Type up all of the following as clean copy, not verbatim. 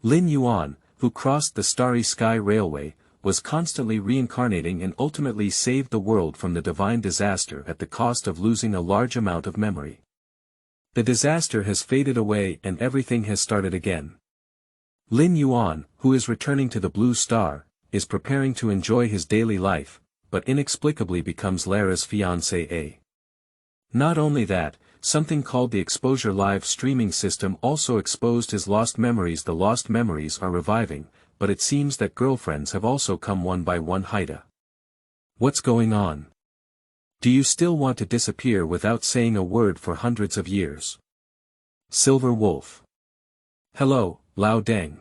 Lin Yuan, who crossed the starry sky railway, was constantly reincarnating and ultimately saved the world from the divine disaster at the cost of losing a large amount of memory. The disaster has faded away and everything has started again. Lin Yuan, who is returning to the Blue Star, is preparing to enjoy his daily life, but inexplicably becomes Lara's fiancé. Not only that, something called the Exposure live streaming system also exposed his lost memories. The lost memories are reviving, but it seems that girlfriends have also come one by oneHeita. What's going on? Do you still want to disappear without saying a word for hundreds of years? Silver Wolf. Hello, Lao Deng.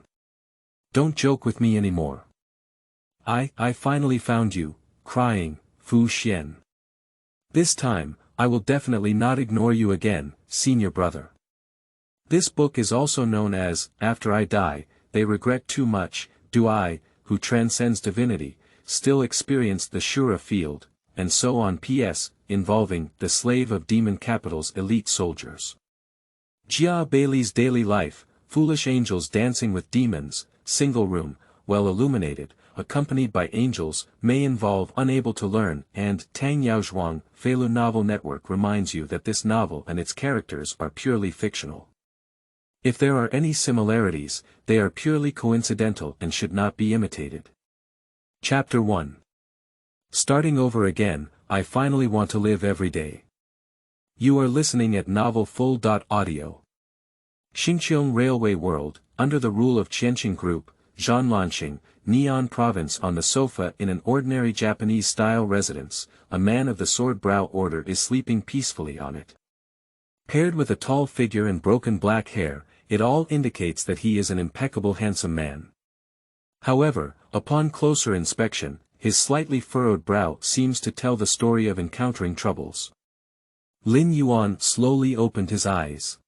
Don't joke with me anymore. I finally found you, crying, Fu Xian. This time, I will definitely not ignore you again, senior brother. This book is also known as, After I Die, They Regret Too Much, Do I, Who Transcends Divinity, Still Experience the Shura Field, and so on PS, involving the slave of demon capital's elite soldiers. Baili's daily life, foolish angels dancing with demons, single room, well illuminated, accompanied by angels, may involve Unable to Learn, and Tang Yaozhuang, Feilu Novel Network reminds you that this novel and its characters are purely fictional. If there are any similarities, they are purely coincidental and should not be imitated. Chapter 1. Starting over again, I finally want to live every day. You are listening at Novel Full.audio. Xinqiang Railway World, under the rule of Qianqing Group, Zhanlanxing, Neon Province. On the sofa in an ordinary Japanese-style residence, a man of the Sword Brow Order is sleeping peacefully on it. Paired with a tall figure and broken black hair, it all indicates that he is an impeccable handsome man. However, upon closer inspection, his slightly furrowed brow seems to tell the story of encountering troubles. Lin Yuan slowly opened his eyes.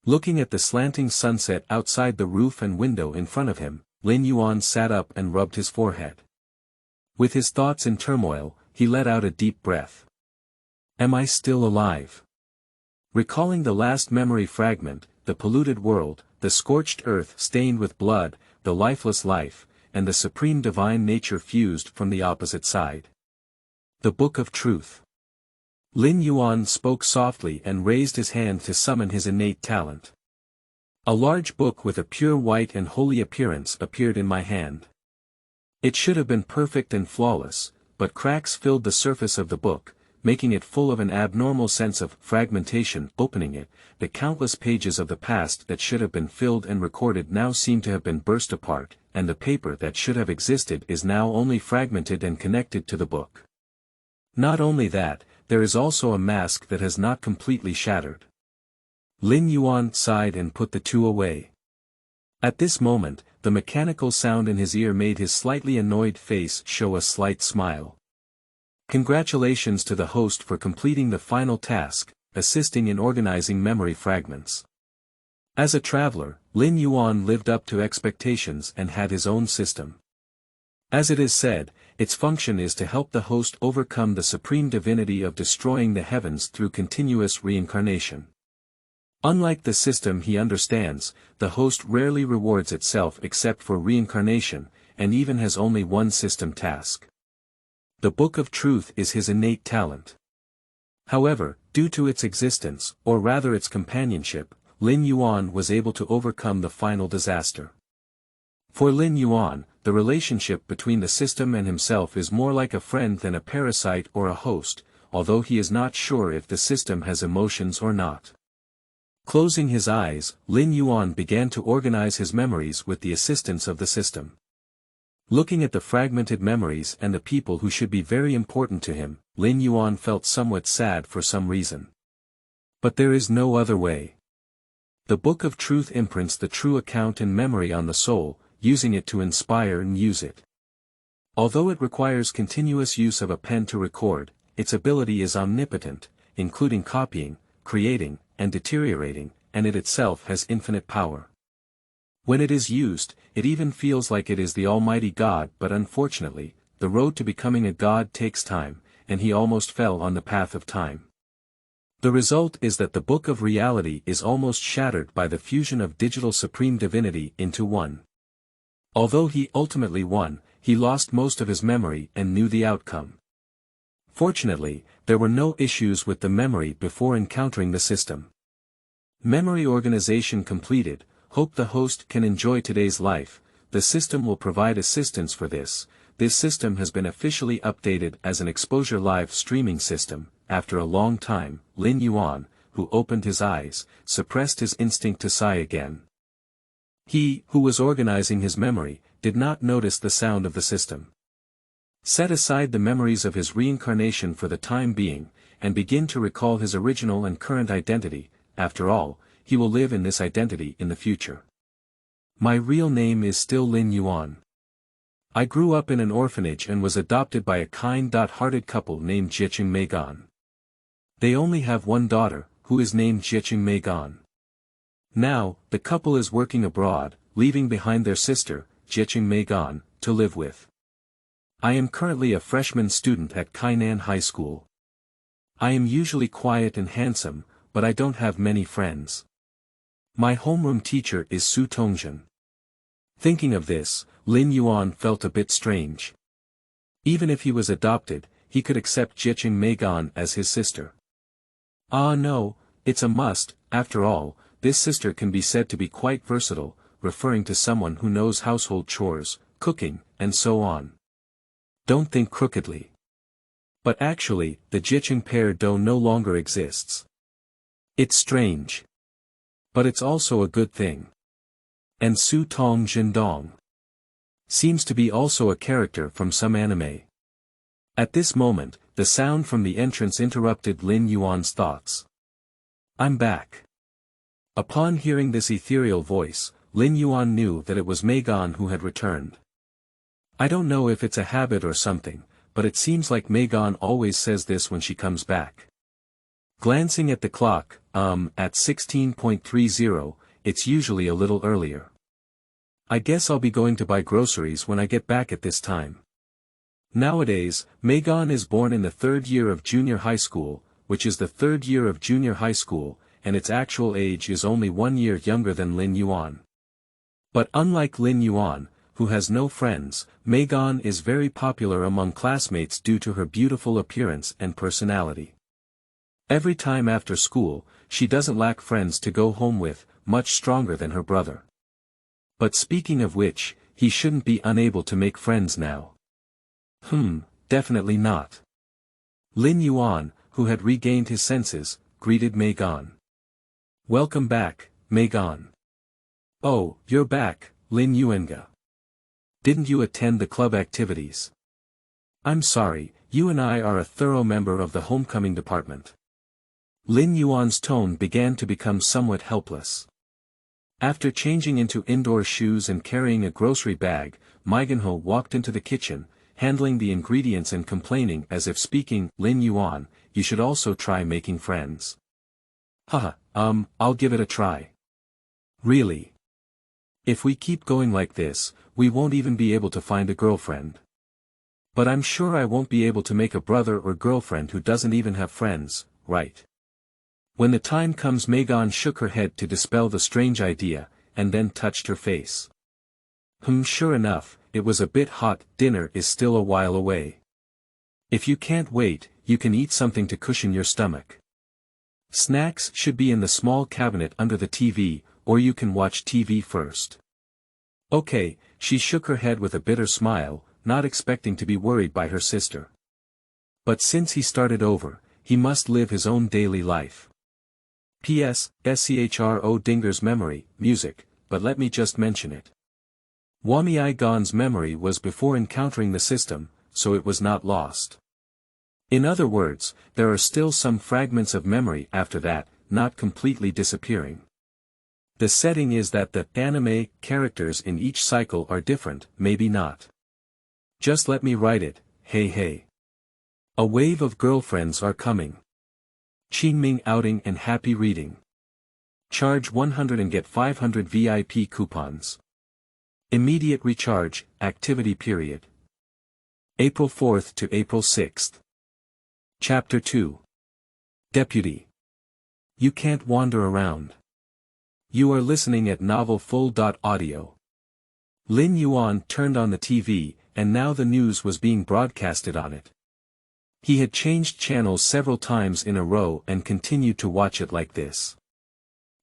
Looking at the slanting sunset outside the roof and window in front of him, Lin Yuan sat up and rubbed his forehead. With his thoughts in turmoil, he let out a deep breath. Am I still alive? Recalling the last memory fragment, the polluted world, the scorched earth stained with blood, the lifeless life, and the supreme divine nature fused from the opposite side. The Book of Truth. Lin Yuan spoke softly and raised his hand to summon his innate talent. A large book with a pure white and holy appearance appeared in my hand. It should have been perfect and flawless, but cracks filled the surface of the book, making it full of an abnormal sense of fragmentation. Opening it, the countless pages of the past that should have been filled and recorded now seem to have been burst apart, and the paper that should have existed is now only fragmented and connected to the book. Not only that, there is also a mask that has not completely shattered. Lin Yuan sighed and put the two away. At this moment, the mechanical sound in his ear made his slightly annoyed face show a slight smile. Congratulations to the host for completing the final task, assisting in organizing memory fragments. As a traveler, Lin Yuan lived up to expectations and had his own system. As it is said, its function is to help the host overcome the supreme divinity of destroying the heavens through continuous reincarnation. Unlike the system he understands, the host rarely rewards itself except for reincarnation, and even has only one system task. The Book of Truth is his innate talent. However, due to its existence, or rather its companionship, Lin Yuan was able to overcome the final disaster. For Lin Yuan, the relationship between the system and himself is more like a friend than a parasite or a host, although he is not sure if the system has emotions or not. Closing his eyes, Lin Yuan began to organize his memories with the assistance of the system. Looking at the fragmented memories and the people who should be very important to him, Lin Yuan felt somewhat sad for some reason. But there is no other way. The Book of Truth imprints the true account and memory on the soul, using it to inspire and use it. Although it requires continuous use of a pen to record, its ability is omnipotent, including copying, creating, and deteriorating, and it itself has infinite power. When it is used, it even feels like it is the Almighty God, but unfortunately, the road to becoming a god takes time, and he almost fell on the path of time. The result is that the book of reality is almost shattered by the fusion of digital supreme divinity into one. Although he ultimately won, he lost most of his memory and knew the outcome. Fortunately, there were no issues with the memory before encountering the system. Memory organization completed. Hope the host can enjoy today's life. The system will provide assistance for this. This system has been officially updated as an exposure live streaming system. After a long time, Lin Yuan, who opened his eyes, suppressed his instinct to sigh again. He, who was organizing his memory, did not notice the sound of the system. Set aside the memories of his reincarnation for the time being, and begin to recall his original and current identity. After all, he will live in this identity in the future. My real name is still Lin Yuan. I grew up in an orphanage and was adopted by a kind-hearted couple named Jiqing Meigan. They only have one daughter, who is named Jiqing Meigan. Now, the couple is working abroad, leaving behind their sister, Jiqing Meigan, to live with. I am currently a freshman student at Kainan High School. I am usually quiet and handsome, but I don't have many friends. My homeroom teacher is Su Tongzhen. Thinking of this, Lin Yuan felt a bit strange. Even if he was adopted, he could accept Jiqing Meigan as his sister. Ah no, it's a must. After all, this sister can be said to be quite versatile, referring to someone who knows household chores, cooking, and so on. Don't think crookedly. But actually, the Jiqing pair no longer exists. It's strange. But it's also a good thing. And Su Tong Zhendong seems to be also a character from some anime. At this moment, the sound from the entrance interrupted Lin Yuan's thoughts. I'm back. Upon hearing this ethereal voice, Lin Yuan knew that it was Meigan who had returned. I don't know if it's a habit or something, but it seems like Meigan always says this when she comes back. Glancing at the clock, at 16:30, it's usually a little earlier. I guess I'll be going to buy groceries when I get back at this time. Nowadays, Meigan is born in the third year of junior high school, which is the third year of junior high school, and its actual age is only 1 year younger than Lin Yuan. But unlike Lin Yuan, who has no friends, Meigan is very popular among classmates due to her beautiful appearance and personality. Every time after school, she doesn't lack friends to go home with, much stronger than her brother. But speaking of which, he shouldn't be unable to make friends now. Definitely not. Lin Yuan, who had regained his senses, greeted Meigan. Welcome back, Meigan. Oh, you're back, Lin Yuanga. Didn't you attend the club activities? I'm sorry, you and I are a thorough member of the homecoming department. Lin Yuan's tone began to become somewhat helpless. After changing into indoor shoes and carrying a grocery bag, Meigan walked into the kitchen, handling the ingredients and complaining as if speaking, Lin Yuan, you should also try making friends. Haha, I'll give it a try. Really? If we keep going like this, we won't even be able to find a girlfriend. But I'm sure I won't be able to make a brother or girlfriend who doesn't even have friends, right? When the time comes, Meigan shook her head to dispel the strange idea, and then touched her face. Sure enough, it was a bit hot. Dinner is still a while away. If you can't wait, you can eat something to cushion your stomach. Snacks should be in the small cabinet under the TV, or you can watch TV first. Okay, she shook her head with a bitter smile, not expecting to be worried by her sister. But since he started over, he must live his own daily life. P.S. Schro Dinger's memory, music, but let me just mention it. Meigan's memory was before encountering the system, so it was not lost. In other words, there are still some fragments of memory after that, not completely disappearing. The setting is that the anime characters in each cycle are different, maybe not. Just let me write it, hey. A wave of girlfriends are coming. Qingming outing and happy reading. Charge 100 and get 500 VIP coupons. Immediate recharge, activity period. April 4th to April 6th. Chapter 2. Deputy. You can't wander around. You are listening at novel full.audio. Lin Yuan turned on the TV, and now the news was being broadcasted on it. He had changed channels several times in a row and continued to watch it like this.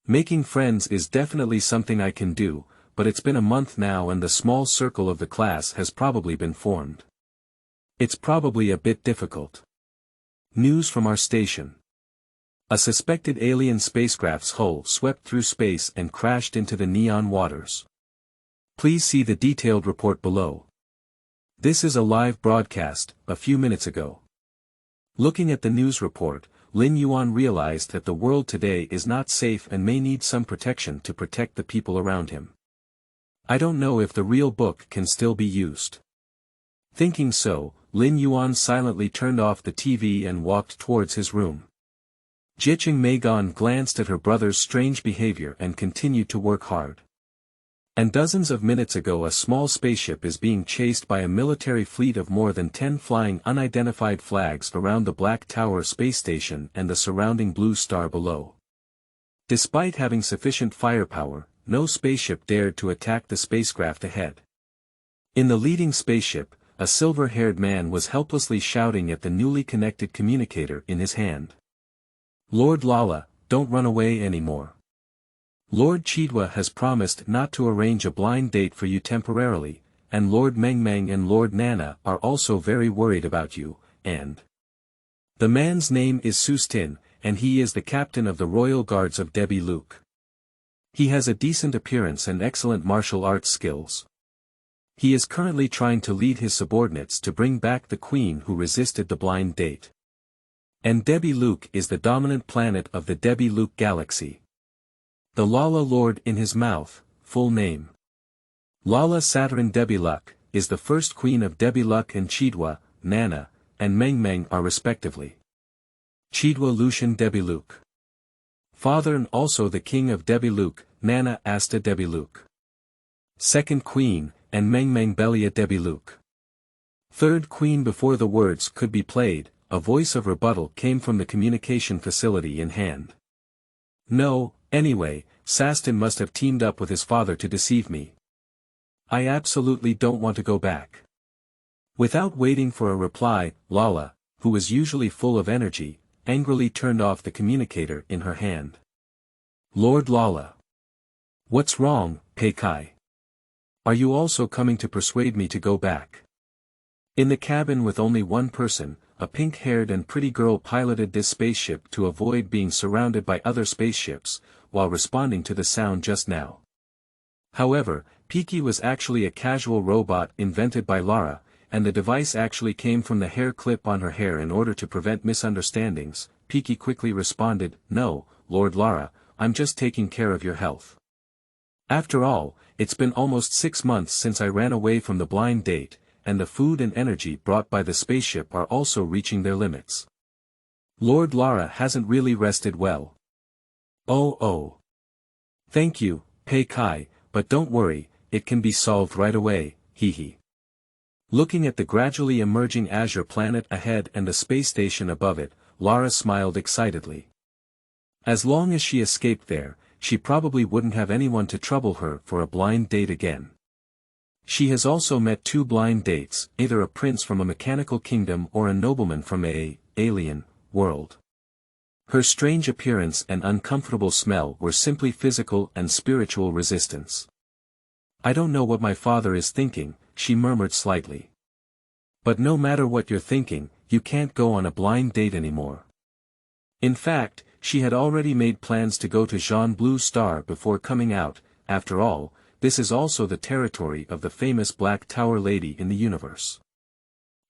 Making friends is definitely something I can do, but it's been a month now and the small circle of the class has probably been formed. It's probably a bit difficult. News from our station. A suspected alien spacecraft's hull swept through space and crashed into the neon waters. Please see the detailed report below. This is a live broadcast, a few minutes ago. Looking at the news report, Lin Yuan realized that the world today is not safe and may need some protection to protect the people around him. I don't know if the real book can still be used. Thinking so, Lin Yuan silently turned off the TV and walked towards his room. Jiqing Meigan glanced at her brother's strange behavior and continued to work hard. And dozens of minutes ago a small spaceship is being chased by a military fleet of more than 10 flying unidentified flags around the Black Tower space station and the surrounding blue star below. Despite having sufficient firepower, no spaceship dared to attack the spacecraft ahead. In the leading spaceship, a silver-haired man was helplessly shouting at the newly connected communicator in his hand. Lord Lala, don't run away anymore. Lord Chidwa has promised not to arrange a blind date for you temporarily, and Lord Mengmeng and Lord Nana are also very worried about you, and the man's name is Sustin, and he is the captain of the Royal Guards of Debbie Luke. He has a decent appearance and excellent martial arts skills. He is currently trying to lead his subordinates to bring back the queen who resisted the blind date. And Debbie Luke is the dominant planet of the Debbie Luke galaxy. The Lala Lord in his mouth, full name. Lala Saturn Debbie Luck, is the first queen of Debbie Luck, and Chidwa, Nana, and Mengmeng are respectively. Chidwa Lucian Debbie Luke. Father and also the king of Debbie Luke, Nana Asta Debbie Luke. Second queen, and Mengmeng Belia Debbie Luke. Third queen. Before the words could be played, a voice of rebuttal came from the communication facility in hand. No, anyway, Sastin must have teamed up with his father to deceive me. I absolutely don't want to go back. Without waiting for a reply, Lala, who was usually full of energy, angrily turned off the communicator in her hand. Lord Lala. What's wrong, Pei Kai? Are you also coming to persuade me to go back? In the cabin with only one person, a pink-haired and pretty girl piloted this spaceship to avoid being surrounded by other spaceships, while responding to the sound just now. However, Piki was actually a casual robot invented by Lara, and the device actually came from the hair clip on her hair in order to prevent misunderstandings. Piki quickly responded, No, Lord Lara, I'm just taking care of your health. After all, it's been almost 6 months since I ran away from the blind date, and the food and energy brought by the spaceship are also reaching their limits. Lord Lara hasn't really rested well. Oh. Thank you, Pei Kai, but don't worry, it can be solved right away, hee. Looking at the gradually emerging azure planet ahead and the space station above it, Lara smiled excitedly. As long as she escaped there, she probably wouldn't have anyone to trouble her for a blind date again. She has also met 2 blind dates, either a prince from a mechanical kingdom or a nobleman from a alien world. Her strange appearance and uncomfortable smell were simply physical and spiritual resistance. I don't know what my father is thinking, she murmured slightly. But no matter what you're thinking, you can't go on a blind date anymore. In fact, she had already made plans to go to Jean Blue Star before coming out. After all, this is also the territory of the famous Black Tower lady in the universe.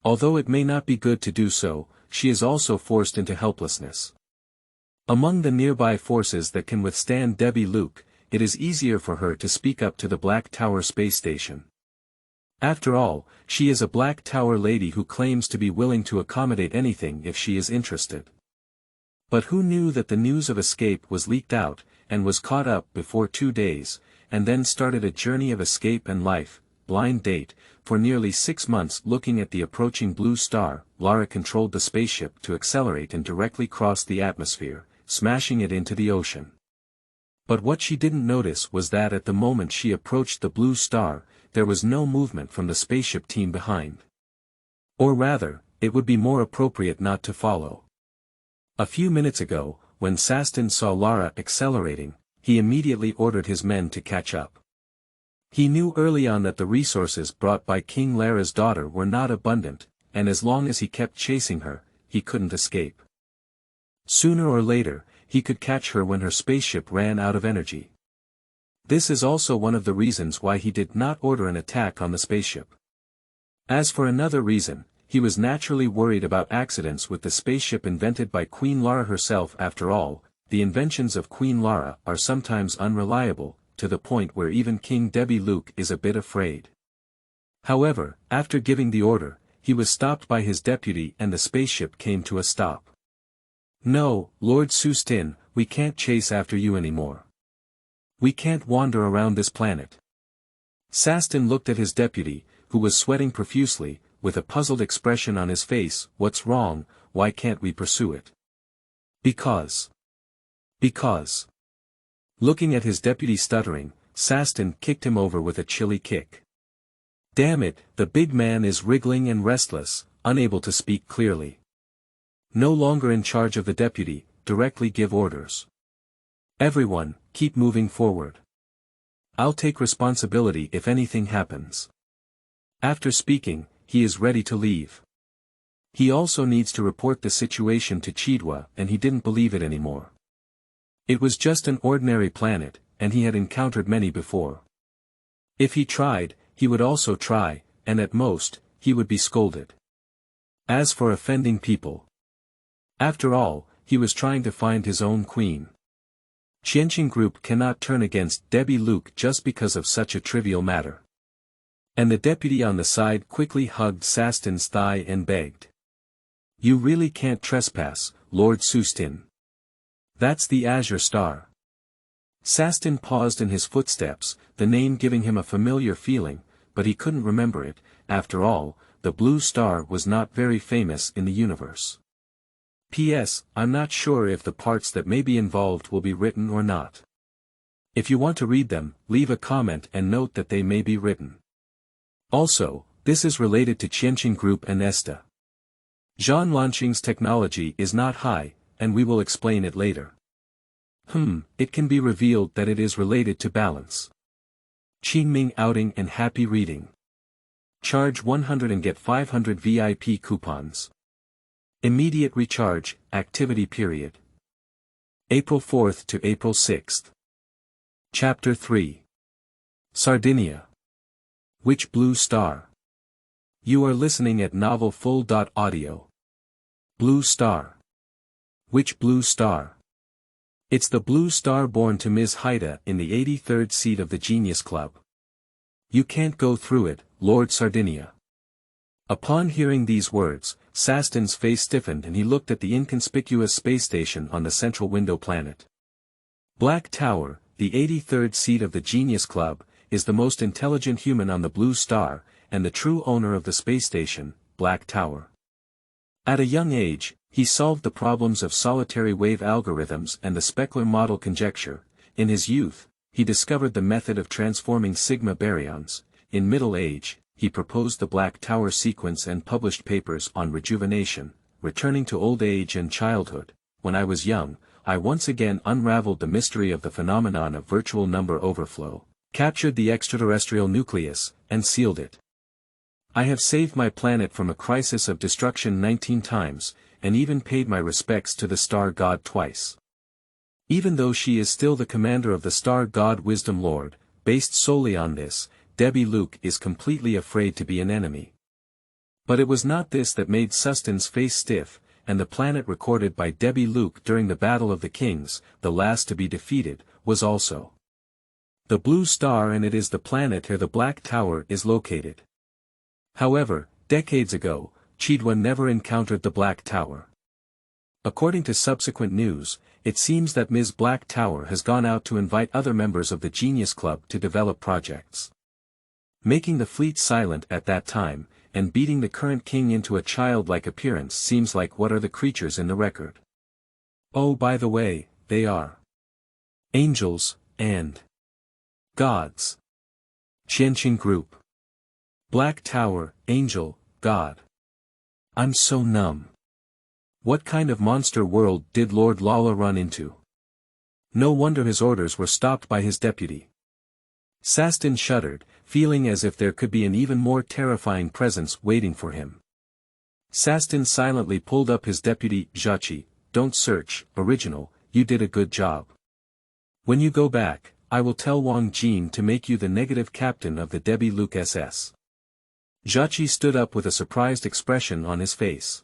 Although it may not be good to do so, she is also forced into helplessness. Among the nearby forces that can withstand Debbie Luke, it is easier for her to speak up to the Black Tower space station. After all, she is a Black Tower lady who claims to be willing to accommodate anything if she is interested. But who knew that the news of escape was leaked out, and was caught up before 2 days, and then started a journey of escape and life, blind date. For nearly 6 months looking at the approaching blue star, Lara controlled the spaceship to accelerate and directly cross the atmosphere, smashing it into the ocean. But what she didn't notice was that at the moment she approached the blue star, there was no movement from the spaceship team behind. Or rather, it would be more appropriate not to follow. A few minutes ago, when Sardin saw Lara accelerating, he immediately ordered his men to catch up. He knew early on that the resources brought by King Lara's daughter were not abundant, and as long as he kept chasing her, he couldn't escape. Sooner or later, he could catch her when her spaceship ran out of energy. This is also one of the reasons why he did not order an attack on the spaceship. As for another reason, he was naturally worried about accidents with the spaceship invented by Queen Lara herself. After all, the inventions of Queen Lara are sometimes unreliable, to the point where even King Debbie Luke is a bit afraid. However, after giving the order, he was stopped by his deputy and the spaceship came to a stop. "No, Lord Sustin, we can't chase after you anymore. We can't wander around this planet." Sardin looked at his deputy, who was sweating profusely, with a puzzled expression on his face. "What's wrong? Why can't we pursue it?" Because. Looking at his deputy stuttering, Sardin kicked him over with a chilly kick. Damn it, the big man is wriggling and restless, unable to speak clearly. No longer in charge of the deputy, directly give orders. "Everyone, keep moving forward. I'll take responsibility if anything happens." After speaking, he is ready to leave. He also needs to report the situation to Chidwa, and he didn't believe it anymore. It was just an ordinary planet, and he had encountered many before. If he tried, he would also try, and at most, he would be scolded. As for offending people. After all, he was trying to find his own queen. Qianqing Group cannot turn against Debbie Luke just because of such a trivial matter. And the deputy on the side quickly hugged Sardin's thigh and begged. "You really can't trespass, Lord Sustin. That's the Azure Star." Sardin paused in his footsteps, the name giving him a familiar feeling, but he couldn't remember it. After all, the blue star was not very famous in the universe. P.S. I'm not sure if the parts that may be involved will be written or not. If you want to read them, leave a comment and note that they may be written. Also, this is related to Qianqing Group and ESTA. Zhan Lanqing's technology is not high, and we will explain it later. It can be revealed that it is related to balance. Qingming outing and happy reading. Charge 100 and get 500 VIP coupons. Immediate recharge, activity period. April 4th to April 6th. Chapter 3. Sardinia. Which blue star? You are listening at novelfull.audio. Blue star. Which blue star? It's the blue star born to Ms. Haida in the 83rd seat of the Genius Club. You can't go through it, Lord Sardinia. Upon hearing these words, Sardin's face stiffened and he looked at the inconspicuous space station on the central window planet. Black Tower, the 83rd seat of the Genius Club, is the most intelligent human on the blue star, and the true owner of the space station, Black Tower. At a young age, he solved the problems of solitary wave algorithms and the specular model conjecture. In his youth, he discovered the method of transforming sigma baryons. In middle age, he proposed the Black Tower sequence and published papers on rejuvenation, returning to old age and childhood. When I was young, I once again unraveled the mystery of the phenomenon of virtual number overflow, captured the extraterrestrial nucleus, and sealed it. I have saved my planet from a crisis of destruction 19 times, and even paid my respects to the Star God twice. Even though she is still the commander of the Star God Wisdom Lord, based solely on this, Debbie Luke is completely afraid to be an enemy. But it was not this that made Sardin's face stiff, and the planet recorded by Debbie Luke during the Battle of the Kings, the last to be defeated, was also the blue star, and it is the planet where the Black Tower is located. However, decades ago, Chidwa never encountered the Black Tower. According to subsequent news, it seems that Ms. Black Tower has gone out to invite other members of the Genius Club to develop projects. Making the fleet silent at that time, and beating the current king into a childlike appearance seems like what are the creatures in the record. Oh, by the way, they are angels and gods. Qianqing Group. Black Tower, Angel, God. I'm so numb. What kind of monster world did Lord Lala run into? No wonder his orders were stopped by his deputy. Sastin shuddered, feeling as if there could be an even more terrifying presence waiting for him. Sastin silently pulled up his deputy, Zhachi. Don't search, original, you did a good job. When you go back, I will tell Wang Jin to make you the negative captain of the Debbie Luke SS. Zhachi stood up with a surprised expression on his face.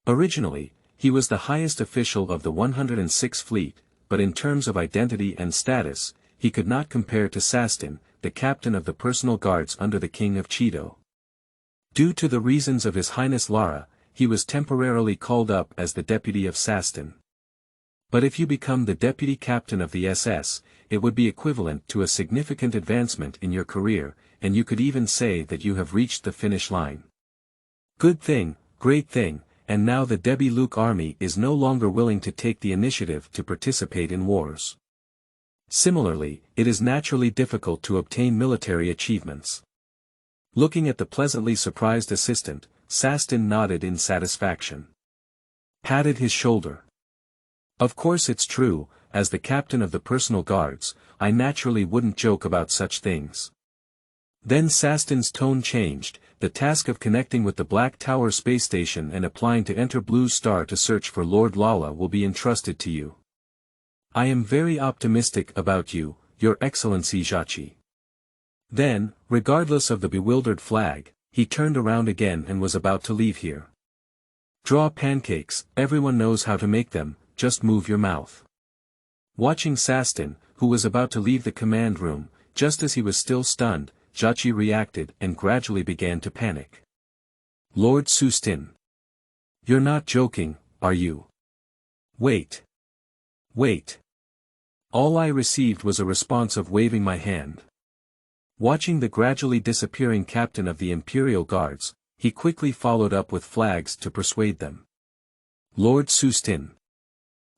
Originally, he was the highest official of the 106th Fleet, but in terms of identity and status, he could not compare to Sastin, the captain of the personal guards under the King of Cheeto. Due to the reasons of His Highness Lara, he was temporarily called up as the deputy of Sastin. But if you become the deputy captain of the SS, it would be equivalent to a significant advancement in your career, and you could even say that you have reached the finish line. Good thing, great thing, and now the Debbie Luke army is no longer willing to take the initiative to participate in wars. Similarly, it is naturally difficult to obtain military achievements. Looking at the pleasantly surprised assistant, Sastin nodded in satisfaction. Patted his shoulder. Of course it's true, as the captain of the personal guards, I naturally wouldn't joke about such things. Then Sastin's tone changed, the task of connecting with the Black Tower space station and applying to enter Blue Star to search for Lord Lala will be entrusted to you. I am very optimistic about you, Your Excellency Zhachi. Then, regardless of the bewildered flag, he turned around again and was about to leave here. Draw pancakes, everyone knows how to make them, just move your mouth. Watching Sastin, who was about to leave the command room, just as he was still stunned, Zhachi reacted and gradually began to panic. Lord Sustin. You're not joking, are you? Wait. Wait. All I received was a response of waving my hand. Watching the gradually disappearing captain of the Imperial Guards, he quickly followed up with flags to persuade them. Lord Sustin.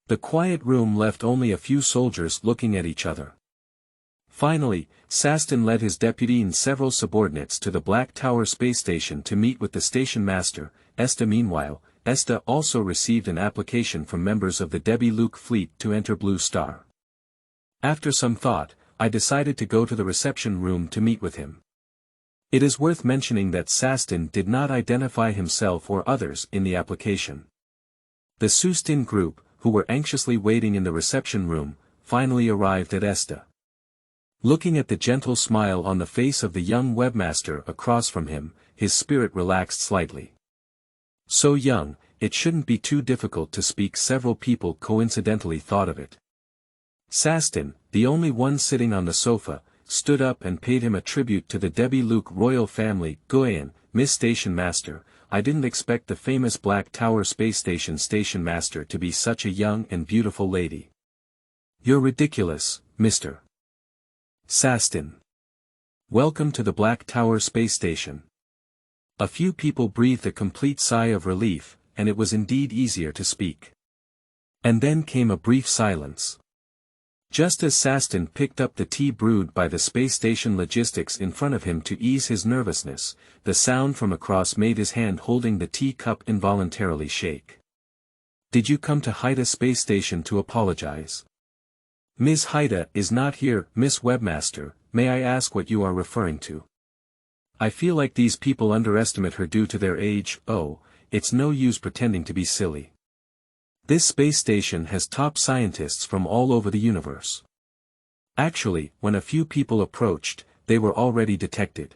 The quiet room left only a few soldiers looking at each other. Finally, Sastin led his deputy and several subordinates to the Black Tower space station to meet with the station master, Esta. Meanwhile, Esta also received an application from members of the Debbie Luke fleet to enter Blue Star. After some thought, I decided to go to the reception room to meet with him. It is worth mentioning that Sastin did not identify himself or others in the application. The Sustin group, who were anxiously waiting in the reception room, finally arrived at Esta. Looking at the gentle smile on the face of the young webmaster across from him, his spirit relaxed slightly. So young, it shouldn't be too difficult to speak. Several people coincidentally thought of it. Sastin, the only one sitting on the sofa, stood up and paid him a tribute to the Debbie Luke royal family. Guyan, Miss Station Master, I didn't expect the famous Black Tower Space Station Station Master to be such a young and beautiful lady. You're ridiculous, Mr. Sastin. Welcome to the Black Tower Space Station. A few people breathed a complete sigh of relief, and it was indeed easier to speak. And then came a brief silence. Just as Sastin picked up the tea brewed by the space station logistics in front of him to ease his nervousness, the sound from across made his hand holding the tea cup involuntarily shake. Did you come to Haida Space Station to apologize? Ms. Haida is not here. Miss Webmaster, may I ask what you are referring to? I feel like these people underestimate her due to their age. Oh, it's no use pretending to be silly. This space station has top scientists from all over the universe. Actually, when a few people approached, they were already detected.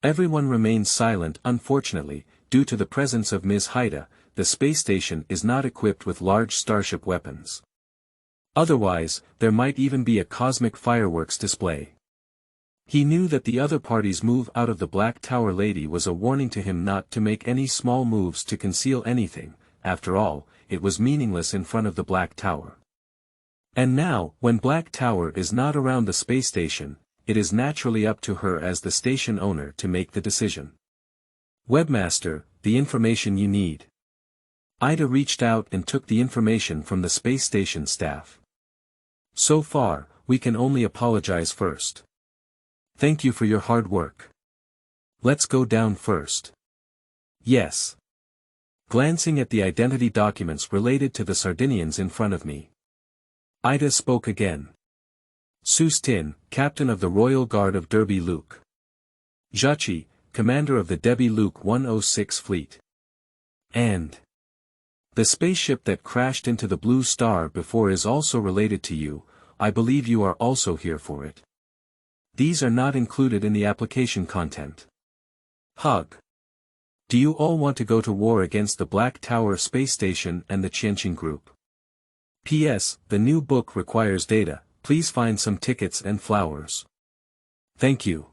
Everyone remained silent. Unfortunately, due to the presence of Ms. Haida, the space station is not equipped with large starship weapons. Otherwise, there might even be a cosmic fireworks display. He knew that the other party's move out of the Black Tower lady was a warning to him not to make any small moves to conceal anything. After all, it was meaningless in front of the Black Tower. And now, when Black Tower is not around the space station, it is naturally up to her as the station owner to make the decision. Webmaster, the information you need. Ida reached out and took the information from the space station staff. So far, we can only apologize first. Thank you for your hard work. Let's go down first. Yes. Glancing at the identity documents related to the Sardinians in front of me, Ida spoke again. Sustin, captain of the Royal Guard of Derby Luke. Zhachi, commander of the Debi Luke 106 fleet. And the spaceship that crashed into the Blue Star before is also related to you. I believe you are also here for it. These are not included in the application content. Hug. Do you all want to go to war against the Black Tower space station and the Qianqing group? P.S. The new book requires data, please find some tickets and flowers. Thank you.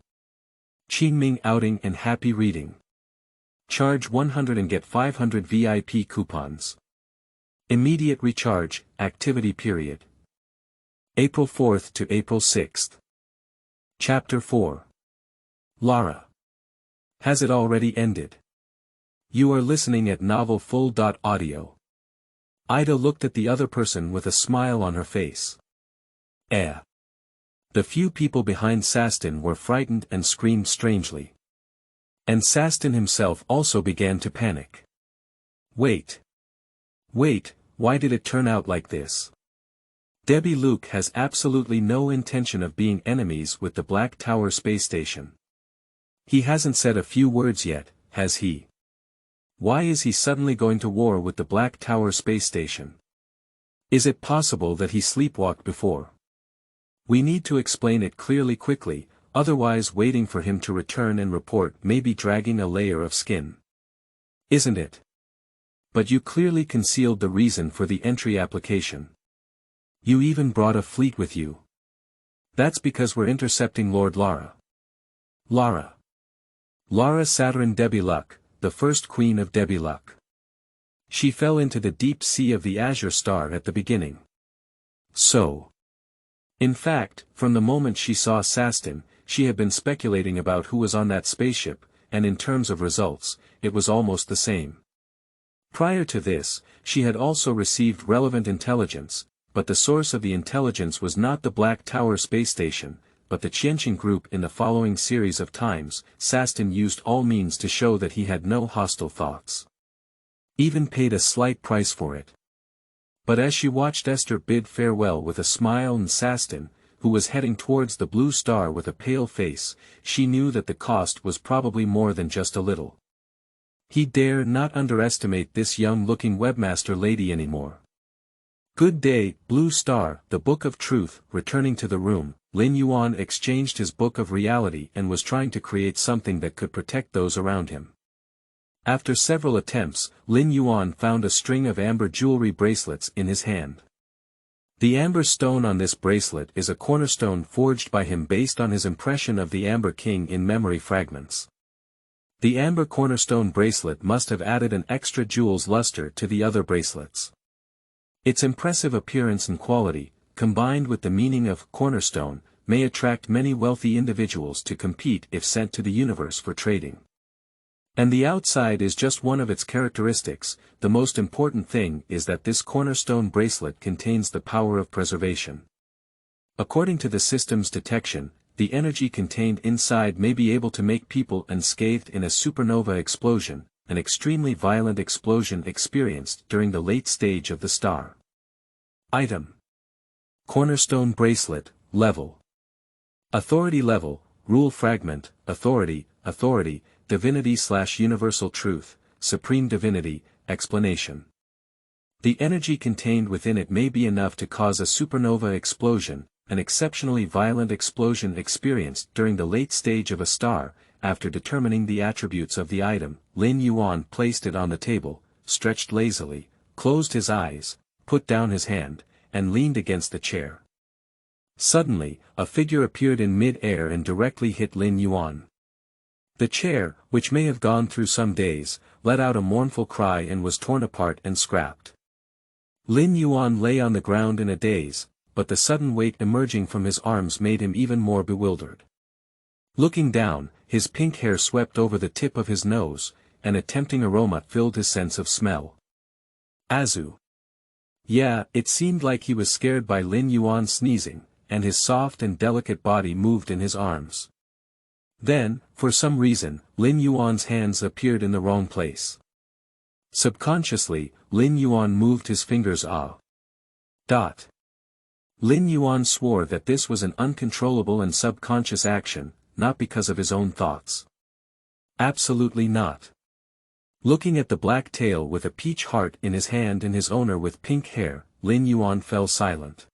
Qingming outing and happy reading. Charge 100 and get 500 VIP coupons. Immediate recharge, activity period. April 4th to April 6th. Chapter 4. Lara. Has it already ended? You are listening at novel full.audio. Ida looked at the other person with a smile on her face. The few people behind Sastin were frightened and screamed strangely. And Sastin himself also began to panic. Wait, why did it turn out like this? Debi Luke has absolutely no intention of being enemies with the Black Tower space station. He hasn't said a few words yet, has he? Why is he suddenly going to war with the Black Tower space station? Is it possible that he sleepwalked before? We need to explain it clearly quickly, otherwise waiting for him to return and report may be dragging a layer of skin. Isn't it? But you clearly concealed the reason for the entry application. You even brought a fleet with you. That's because we're intercepting Lord Lara. Lara Sadarin Debi Luck, the first queen of Debi Luck. She fell into the deep sea of the Azure Star at the beginning. So, in fact, from the moment she saw Sastin, she had been speculating about who was on that spaceship, and in terms of results, it was almost the same. Prior to this, she had also received relevant intelligence, but the source of the intelligence was not the Black Tower space station, but the Qianqing group. In the following series of times, Sastin used all means to show that he had no hostile thoughts. Even paid a slight price for it. But as she watched Esther bid farewell with a smile and Sastin, who was heading towards the Blue Star with a pale face, she knew that the cost was probably more than just a little. He dare not underestimate this young-looking webmaster lady anymore. Good day, Blue Star, the Book of Truth. Returning to the room, Lin Yuan exchanged his Book of Reality and was trying to create something that could protect those around him. After several attempts, Lin Yuan found a string of amber jewelry bracelets in his hand. The amber stone on this bracelet is a cornerstone forged by him based on his impression of the Amber King in memory fragments. The amber cornerstone bracelet must have added an extra jewel's luster to the other bracelets. Its impressive appearance and quality, combined with the meaning of cornerstone, may attract many wealthy individuals to compete if sent to the universe for trading. And the outside is just one of its characteristics. The most important thing is that this cornerstone bracelet contains the power of preservation. According to the system's detection, the energy contained inside may be able to make people unscathed in a supernova explosion, an extremely violent explosion experienced during the late stage of the star. Item. Cornerstone bracelet, level. Authority level, rule fragment, authority, divinity/universal truth, supreme divinity, explanation. The energy contained within it may be enough to cause a supernova explosion, an exceptionally violent explosion experienced during the late stage of a star. After determining the attributes of the item, Lin Yuan placed it on the table, stretched lazily, closed his eyes, put down his hand, and leaned against the chair. Suddenly, a figure appeared in mid-air and directly hit Lin Yuan. The chair, which may have gone through some days, let out a mournful cry and was torn apart and scrapped. Lin Yuan lay on the ground in a daze, but the sudden weight emerging from his arms made him even more bewildered. Looking down, his pink hair swept over the tip of his nose, and a tempting aroma filled his sense of smell. Azu. Yeah, it seemed like he was scared by Lin Yuan sneezing, and his soft and delicate body moved in his arms. Then, for some reason, Lin Yuan's hands appeared in the wrong place. Subconsciously, Lin Yuan moved his fingers ah. Lin Yuan swore that this was an uncontrollable and subconscious action, not because of his own thoughts. Absolutely not. Looking at the black tail with a peach heart in his hand and his owner with pink hair, Lin Yuan fell silent.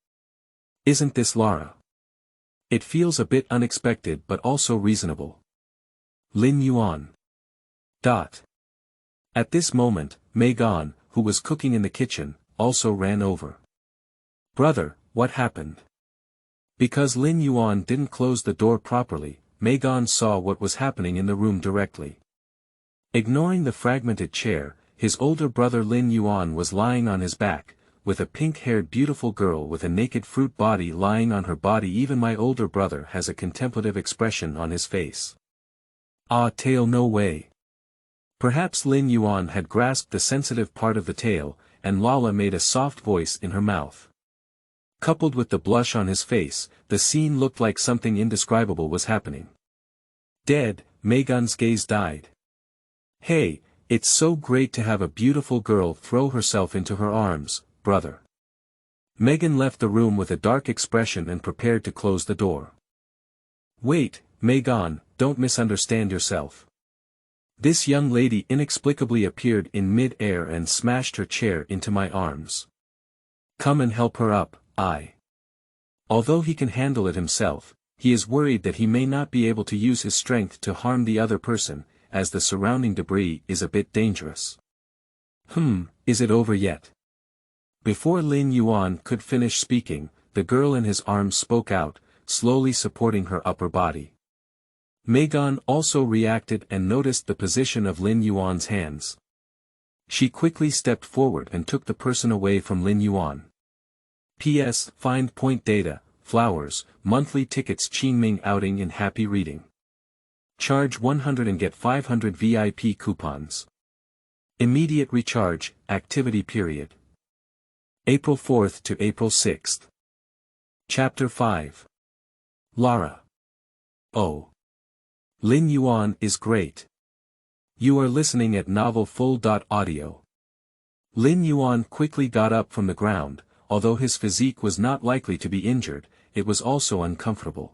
Isn't this Lara? It feels a bit unexpected but also reasonable. Lin Yuan. At this moment, Meigan, who was cooking in the kitchen, also ran over. Brother, what happened? Because Lin Yuan didn't close the door properly, Meigan saw what was happening in the room directly. Ignoring the fragmented chair, his older brother Lin Yuan was lying on his back, with a pink-haired beautiful girl with a naked fruit body lying on her body. Even my older brother has a contemplative expression on his face. Ah, tail, no way. Perhaps Lin Yuan had grasped the sensitive part of the tail, and Lala made a soft voice in her mouth. Coupled with the blush on his face, the scene looked like something indescribable was happening. Dead, Meigan's gaze died. Hey, it's so great to have a beautiful girl throw herself into her arms, brother. Meigan left the room with a dark expression and prepared to close the door. Wait, Meigan, don't misunderstand yourself. This young lady inexplicably appeared in mid-air and smashed her chair into my arms. Come and help her up, Although he can handle it himself, he is worried that he may not be able to use his strength to harm the other person, as the surrounding debris is a bit dangerous. Is it over yet? Before Lin Yuan could finish speaking, the girl in his arms spoke out, slowly supporting her upper body. Meigan also reacted and noticed the position of Lin Yuan's hands. She quickly stepped forward and took the person away from Lin Yuan. P.S. Find point data, flowers, monthly tickets Qingming outing in happy reading. Charge 100 and get 500 VIP coupons. Immediate recharge, activity period. April 4th to April 6th. Chapter 5. Lara. Oh. Lin Yuan is great. You are listening at Novel Full.audio. Lin Yuan quickly got up from the ground, although his physique was not likely to be injured, it was also uncomfortable.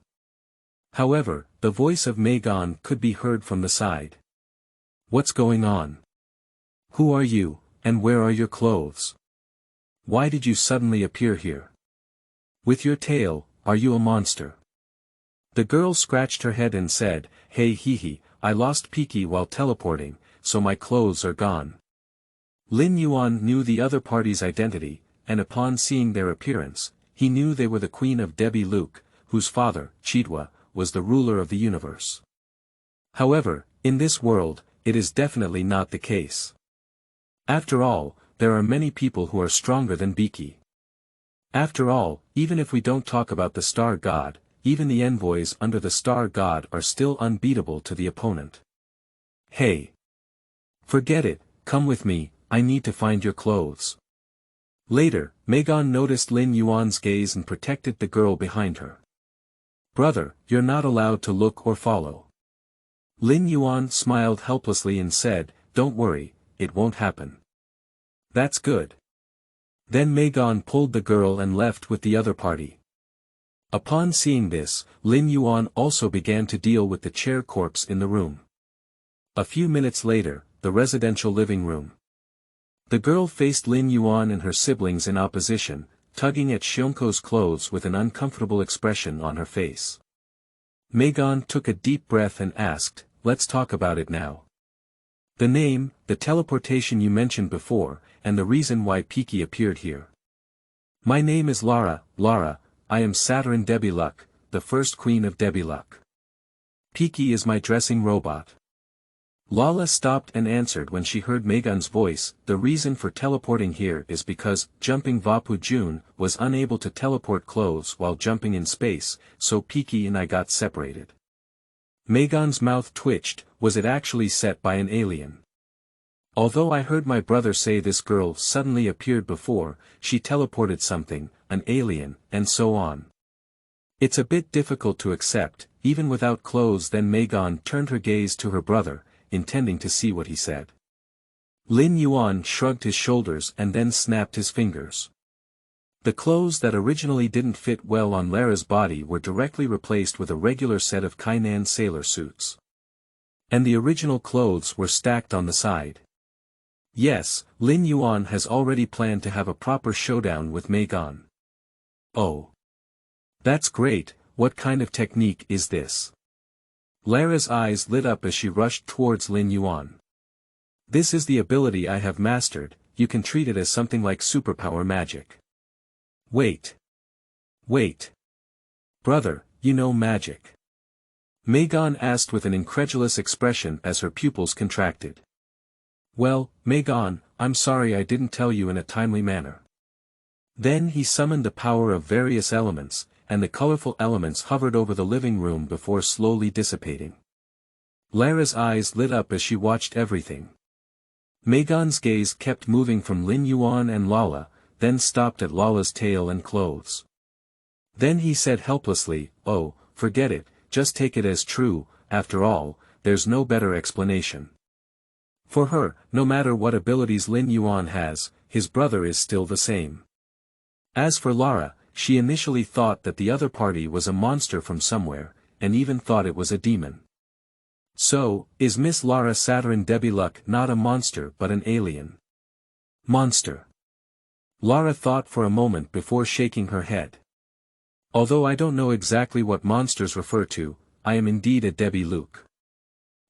However, the voice of Meigan could be heard from the side. What's going on? Who are you, and where are your clothes? Why did you suddenly appear here? With your tail, are you a monster? The girl scratched her head and said, Hey hee, I lost Piki while teleporting, so my clothes are gone. Lin Yuan knew the other party's identity, and upon seeing their appearance, he knew they were the queen of Debbie Luke, whose father, Chidwa, was the ruler of the universe. However, in this world, it is definitely not the case. After all, there are many people who are stronger than Biki. After all, even if we don't talk about the Star God, even the envoys under the Star God are still unbeatable to the opponent. Hey! Forget it, come with me, I need to find your clothes. Later, Meigan noticed Lin Yuan's gaze and protected the girl behind her. Brother, you're not allowed to look or follow. Lin Yuan smiled helplessly and said, Don't worry, it won't happen. That's good. Then Meigan pulled the girl and left with the other party. Upon seeing this, Lin Yuan also began to deal with the chair corpse in the room. A few minutes later, the residential living room. The girl faced Lin Yuan and her siblings in opposition, tugging at Xiongko's clothes with an uncomfortable expression on her face. Meigan took a deep breath and asked, Let's talk about it now. The name, the teleportation you mentioned before, and the reason why Piki appeared here. My name is Lara, I am Saturn Debiluk, the first queen of Debiluk. Piki is my dressing robot. Lala stopped and answered when she heard Meigan's voice. The reason for teleporting here is because jumping Vapu Jun was unable to teleport clothes while jumping in space, so Piki and I got separated. Meigan's mouth twitched. Was it actually set by an alien? Although I heard my brother say this girl suddenly appeared before, she teleported something, an alien, and so on. It's a bit difficult to accept, even without clothes. Then Meigan turned her gaze to her brother, intending to see what he said. Lin Yuan shrugged his shoulders and then snapped his fingers. The clothes that originally didn't fit well on Lara's body were directly replaced with a regular set of Kainan sailor suits. And the original clothes were stacked on the side. Yes, Lin Yuan has already planned to have a proper showdown with Meigan. Oh. That's great. What kind of technique is this? Lara's eyes lit up as she rushed towards Lin Yuan. This is the ability I have mastered. You can treat it as something like superpower magic. Wait. Brother, you know magic? Meigan asked with an incredulous expression as her pupils contracted. Well, Meigan, I'm sorry I didn't tell you in a timely manner. Then he summoned the power of various elements, and the colorful elements hovered over the living room before slowly dissipating. Lara's eyes lit up as she watched everything. Meigan's gaze kept moving from Lin Yuan and Lala, then stopped at Lala's tail and clothes. Then he said helplessly, "Oh, forget it, just take it as true. After all, there's no better explanation." For her, no matter what abilities Lin Yuan has, his brother is still the same. As for Lara, she initially thought that the other party was a monster from somewhere, and even thought it was a demon. So, is Miss Lara Saturn Debbie Luck not a monster but an alien? Monster. Lara thought for a moment before shaking her head. Although I don't know exactly what monsters refer to, I am indeed a Debbie Luke.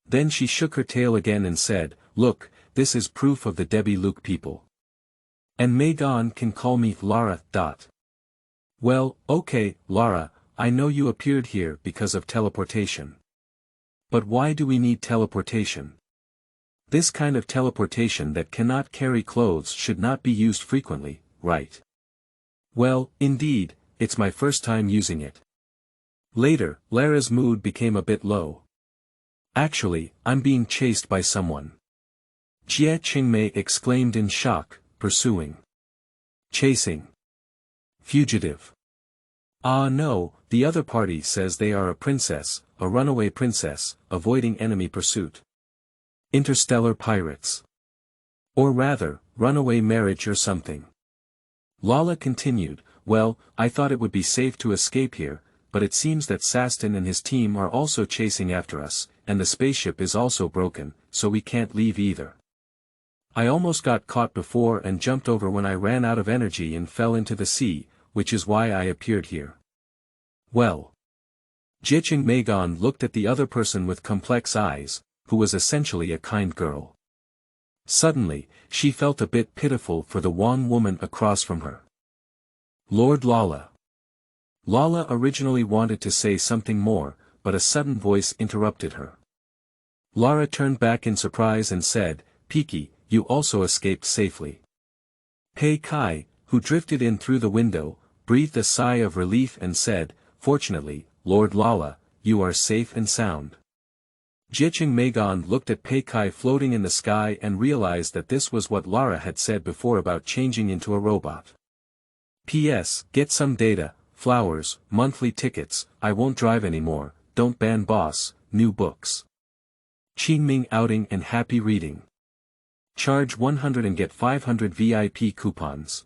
Then she shook her tail again and said, "Look, this is proof of the Debbie Luke people. And Meigan can call me Lara. Well, okay, Lara, I know you appeared here because of teleportation. But why do we need teleportation? This kind of teleportation that cannot carry clothes should not be used frequently, right? Well, indeed, it's my first time using it." Later, Lara's mood became a bit low. "Actually, I'm being chased by someone." Jie Qingmei exclaimed in shock, pursuing. Chasing. Fugitive. Ah no, the other party says they are a princess, a runaway princess, avoiding enemy pursuit. Interstellar pirates. Or rather, runaway marriage or something. Lala continued, "Well, I thought it would be safe to escape here, but it seems that Sastin and his team are also chasing after us, and the spaceship is also broken, so we can't leave either. I almost got caught before and jumped over when I ran out of energy and fell into the sea, which is why I appeared here." Well. Jiqing Meigan looked at the other person with complex eyes, who was essentially a kind girl. Suddenly, she felt a bit pitiful for the wan woman across from her. Lord Lala. Lala originally wanted to say something more, but a sudden voice interrupted her. Lara turned back in surprise and said, "Piki, you also escaped safely." Pei Kai, who drifted in through the window, breathed a sigh of relief and said, "Fortunately, Lord Lala, you are safe and sound." Jiqing Meigan looked at Pei Kai floating in the sky and realized that this was what Lara had said before about changing into a robot. P.S. Get some data, flowers, monthly tickets, I won't drive anymore, don't ban boss, new books. Qingming outing and happy reading. Charge 100 and get 500 VIP coupons.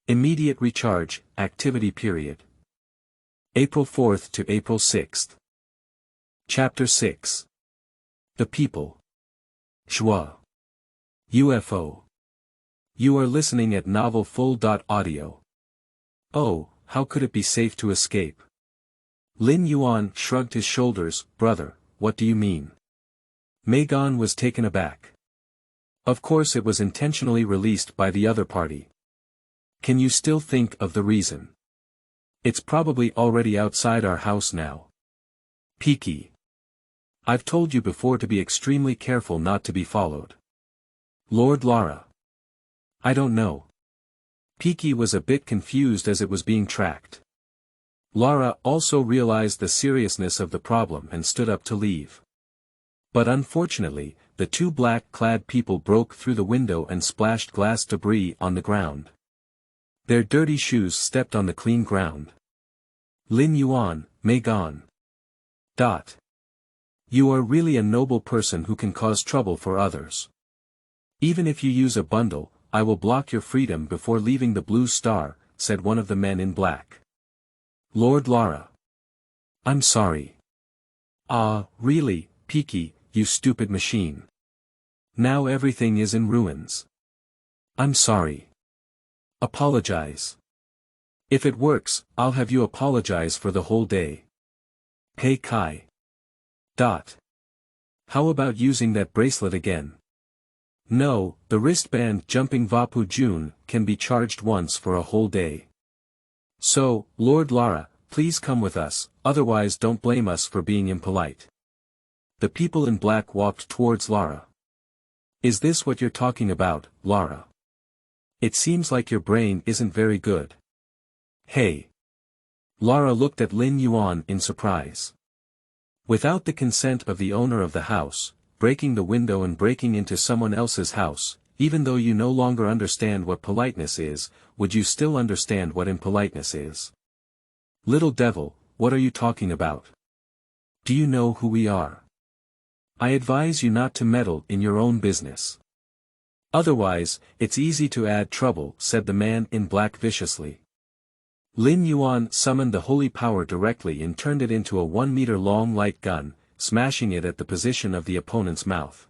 Immediate recharge, activity period. April 4th to April 6th. Chapter 6. The People. Zhuo. UFO. You are listening at novelfull.audio. Oh, how could it be safe to escape? Lin Yuan shrugged his shoulders. "Brother, what do you mean?" Meigan was taken aback. Of course it was intentionally released by the other party. Can you still think of the reason? It's probably already outside our house now. Piki. I've told you before to be extremely careful not to be followed. Lord Lara. I don't know. Piki was a bit confused as it was being tracked. Lara also realized the seriousness of the problem and stood up to leave. But unfortunately, the two black-clad people broke through the window and splashed glass debris on the ground. Their dirty shoes stepped on the clean ground. Lin Yuan, Meigan. You are really a noble person who can cause trouble for others. Even if you use a bundle, I will block your freedom before leaving the blue star, said one of the men in black. Lord Lara. I'm sorry. Ah, really, Peaky, you stupid machine. Now everything is in ruins. I'm sorry. Apologize. If it works, I'll have you apologize for the whole day. Hey Kai. How about using that bracelet again? No, the wristband jumping Vapu Jun can be charged once for a whole day. So, Lord Lara, please come with us, otherwise don't blame us for being impolite. The people in black walked towards Lara. Is this what you're talking about, Lara? It seems like your brain isn't very good. Hey. Lara looked at Lin Yuan in surprise. Without the consent of the owner of the house, breaking the window and breaking into someone else's house, even though you no longer understand what politeness is, would you still understand what impoliteness is? Little devil, what are you talking about? Do you know who we are? I advise you not to meddle in your own business. Otherwise, it's easy to add trouble, said the man in black viciously. Lin Yuan summoned the holy power directly and turned it into a 1-meter-long light gun, smashing it at the position of the opponent's mouth.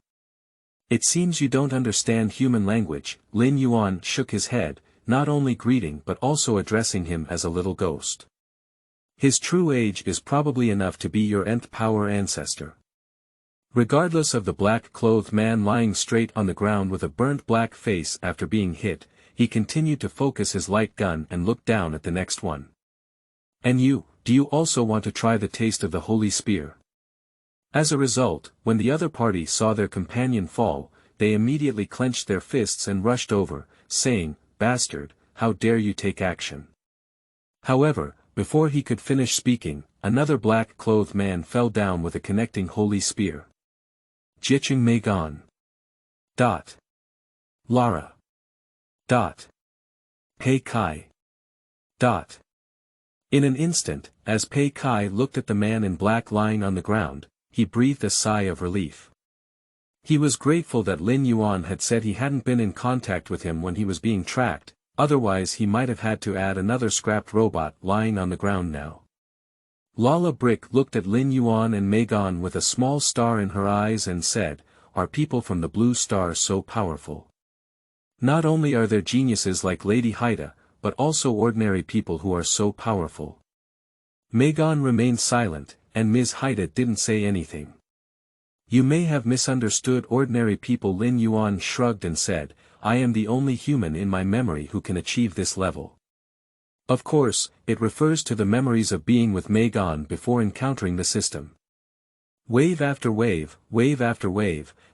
It seems you don't understand human language, Lin Yuan shook his head, not only greeting but also addressing him as a little ghost. His true age is probably enough to be your nth power ancestor. Regardless of the black-clothed man lying straight on the ground with a burnt black face after being hit, he continued to focus his light gun and look down at the next one. And you, do you also want to try the taste of the holy spear? As a result, when the other party saw their companion fall, they immediately clenched their fists and rushed over, saying, "Bastard, how dare you take action?" However, before he could finish speaking, another black-clothed man fell down with a connecting holy spear. Jicheng Meigan. Lara. Pei Kai. In an instant, as Pei Kai looked at the man in black lying on the ground, he breathed a sigh of relief. He was grateful that Lin Yuan had said he hadn't been in contact with him when he was being tracked, otherwise he might have had to add another scrapped robot lying on the ground now. Lala Brick looked at Lin Yuan and Meigan with a small star in her eyes and said, "Are people from the Blue Star so powerful? Not only are there geniuses like Lady Haida, but also ordinary people who are so powerful." Meigan remained silent, and Ms. Haida didn't say anything. "You may have misunderstood ordinary people," Lin Yuan shrugged and said, "I am the only human in my memory who can achieve this level." Of course, it refers to the memories of being with Meigan before encountering the system. Wave after wave,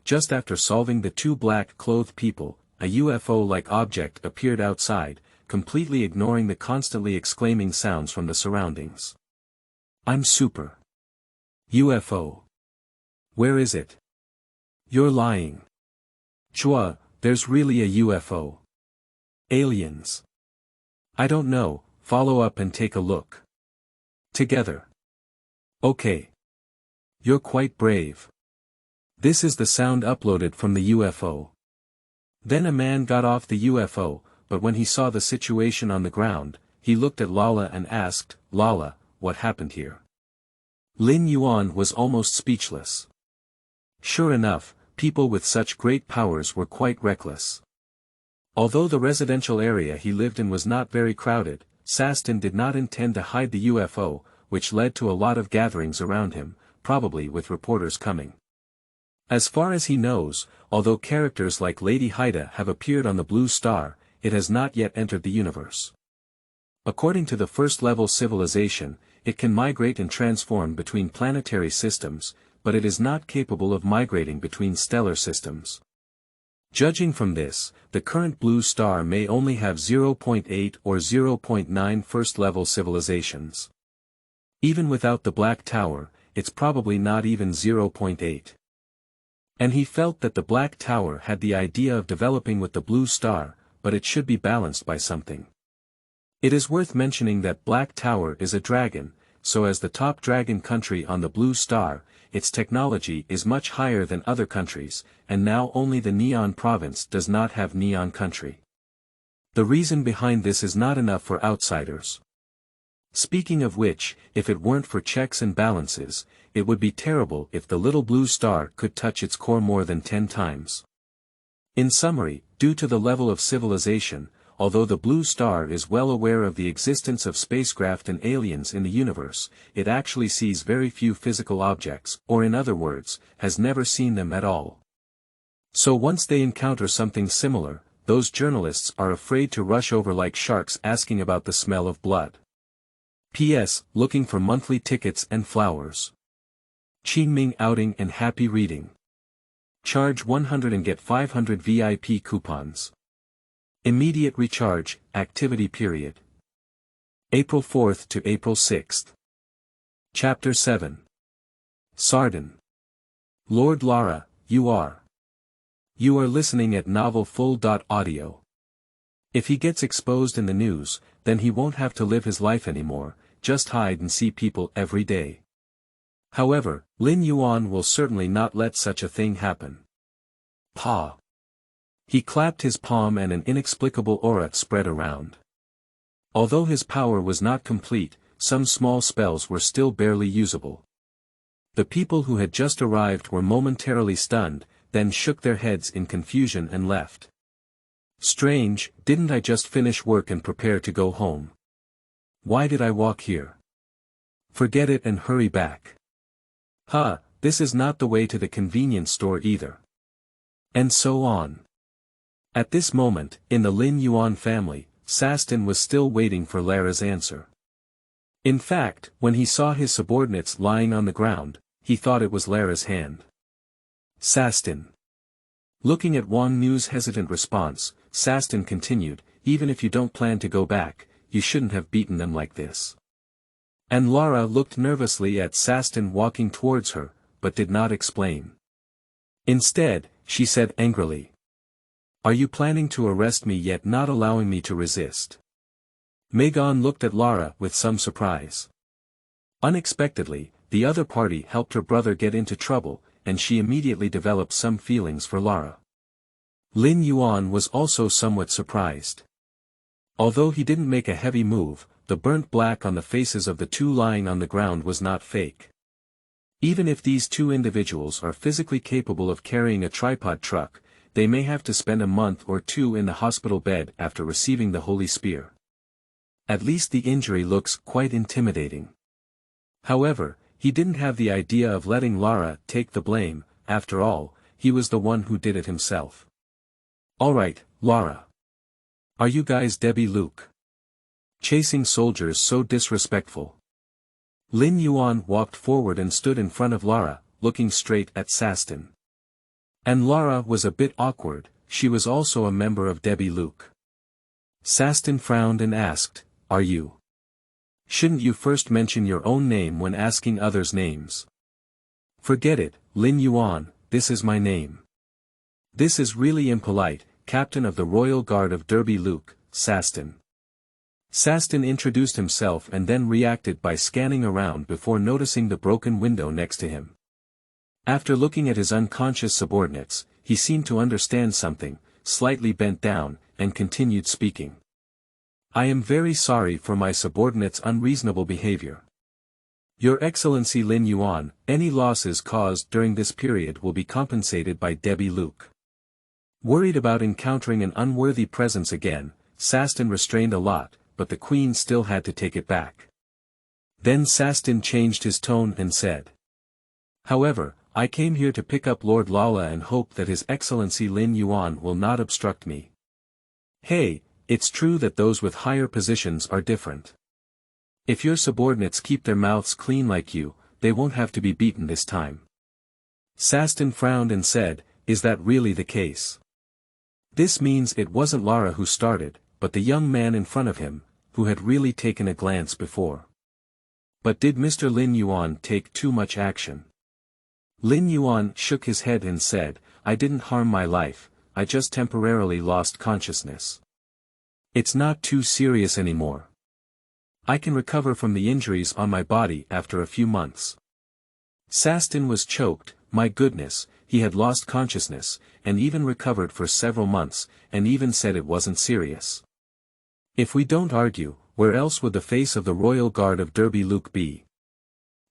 just after solving the two black-clothed people, a UFO-like object appeared outside, completely ignoring the constantly exclaiming sounds from the surroundings. "I'm super. UFO. Where is it?" "You're lying. Zhuo, there's really a UFO. Aliens. I don't know, follow up and take a look. Together. Okay. You're quite brave. This is the sound uploaded from the UFO." Then a man got off the UFO, but when he saw the situation on the ground, he looked at Lala and asked, "Lala, what happened here?" Lin Yuan was almost speechless. Sure enough, people with such great powers were quite reckless. Although the residential area he lived in was not very crowded, Sardin did not intend to hide the UFO, which led to a lot of gatherings around him, probably with reporters coming. As far as he knows, although characters like Lady Haida have appeared on the Blue Star, it has not yet entered the universe. According to the first-level civilization, it can migrate and transform between planetary systems, but it is not capable of migrating between stellar systems. Judging from this, the current Blue Star may only have 0.8 or 0.9 first-level civilizations. Even without the Black Tower, it's probably not even 0.8. And he felt that the Black Tower had the idea of developing with the Blue Star, but it should be balanced by something. It is worth mentioning that Black Tower is a dragon, so as the top dragon country on the Blue Star, its technology is much higher than other countries, and now only the Neon province does not have Neon country. The reason behind this is not enough for outsiders. Speaking of which, if it weren't for checks and balances, it would be terrible if the little blue star could touch its core more than 10 times. In summary, due to the level of civilization, although the blue star is well aware of the existence of spacecraft and aliens in the universe, it actually sees very few physical objects, or in other words, has never seen them at all. So once they encounter something similar, those journalists are afraid to rush over like sharks asking about the smell of blood. P.S. Looking for monthly tickets and flowers. Qingming outing and happy reading. Charge 100 and get 500 VIP coupons. Immediate recharge, activity period. April 4th to April 6th. Chapter 7. Sardin. Lord Lara, you are listening at novel full.audio. If he gets exposed in the news, then he won't have to live his life anymore, just hide and see people every day. However, Lin Yuan will certainly not let such a thing happen. Pa. He clapped his palm and an inexplicable aura spread around. Although his power was not complete, some small spells were still barely usable. The people who had just arrived were momentarily stunned, then shook their heads in confusion and left. Strange, didn't I just finish work and prepare to go home? Why did I walk here? Forget it and hurry back. This is not the way to the convenience store either. And so on. At this moment, in the Lin Yuan family, Sardin was still waiting for Lara's answer. In fact, when he saw his subordinates lying on the ground, he thought it was Lara's hand. Sardin. Looking at Wang Nu's hesitant response, Sardin continued, even if you don't plan to go back, you shouldn't have beaten them like this. And Lara looked nervously at Sardin walking towards her, but did not explain. Instead, she said angrily. Are you planning to arrest me yet not allowing me to resist? Meigan looked at Lara with some surprise. Unexpectedly, the other party helped her brother get into trouble, and she immediately developed some feelings for Lara. Lin Yuan was also somewhat surprised. Although he didn't make a heavy move, the burnt black on the faces of the two lying on the ground was not fake. Even if these two individuals are physically capable of carrying a tripod truck, they may have to spend a month or two in the hospital bed after receiving the holy spear. At least the injury looks quite intimidating. However, he didn't have the idea of letting Lara take the blame, after all, he was the one who did it himself. Alright, Lara. Are you guys Debbie Luke? Chasing soldiers so disrespectful. Lin Yuan walked forward and stood in front of Lara, looking straight at Sardin. And Lara was a bit awkward, she was also a member of Debbie Luke. Sardin frowned and asked, are you? Shouldn't you first mention your own name when asking others' names? Forget it, Lin Yuan, this is my name. This is really impolite, Captain of the Royal Guard of Derby Luke, Sardin. Sardin introduced himself and then reacted by scanning around before noticing the broken window next to him. After looking at his unconscious subordinates, he seemed to understand something, slightly bent down, and continued speaking. I am very sorry for my subordinates' unreasonable behavior. Your Excellency Lin Yuan, any losses caused during this period will be compensated by Debbie Luke. Worried about encountering an unworthy presence again, Sardin restrained a lot, but the queen still had to take it back. Then Sardin changed his tone and said. However, I came here to pick up Lord Lala and hope that His Excellency Lin Yuan will not obstruct me. Hey, it's true that those with higher positions are different. If your subordinates keep their mouths clean like you, they won't have to be beaten this time. Sardin frowned and said, is that really the case? This means it wasn't Lara who started, but the young man in front of him, who had really taken a glance before. But did Mr. Lin Yuan take too much action? Lin Yuan shook his head and said, I didn't harm my life, I just temporarily lost consciousness. It's not too serious anymore. I can recover from the injuries on my body after a few months. Sardin was choked. My goodness, he had lost consciousness, and even recovered for several months, and even said it wasn't serious. If we don't argue, where else would the face of the royal guard of Derby Luke be?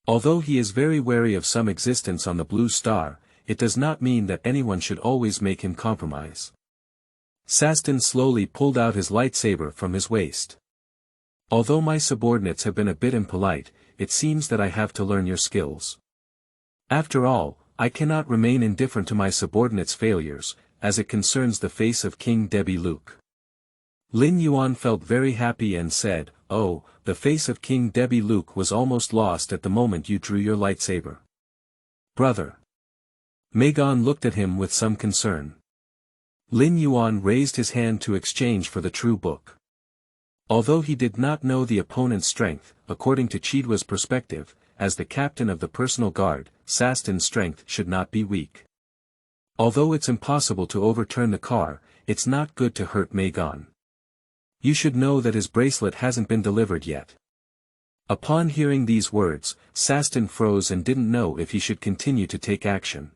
Although he is very wary of some existence on the Blue Star, it does not mean that anyone should always make him compromise. Sardin slowly pulled out his lightsaber from his waist. Although my subordinates have been a bit impolite, it seems that I have to learn your skills. After all, I cannot remain indifferent to my subordinates' failures, as it concerns the face of King Derby Luke. Lin Yuan felt very happy and said, oh, the face of King Derby Luke was almost lost at the moment you drew your lightsaber. Brother. Meigan looked at him with some concern. Lin Yuan raised his hand to exchange for the true book. Although he did not know the opponent's strength, according to Chidua's perspective, as the captain of the personal guard, Sardin's strength should not be weak. Although it's impossible to overturn the car, it's not good to hurt Meigan. You should know that his bracelet hasn't been delivered yet. Upon hearing these words, Sardin froze and didn't know if he should continue to take action.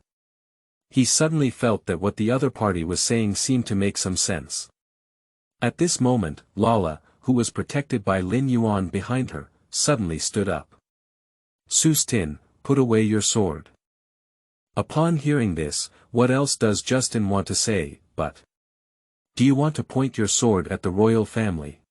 He suddenly felt that what the other party was saying seemed to make some sense. At this moment, Lara, who was protected by Lin Yuan behind her, suddenly stood up. Sardin, put away your sword. Upon hearing this, what else does Justin want to say, but? Do you want to point your sword at the royal family?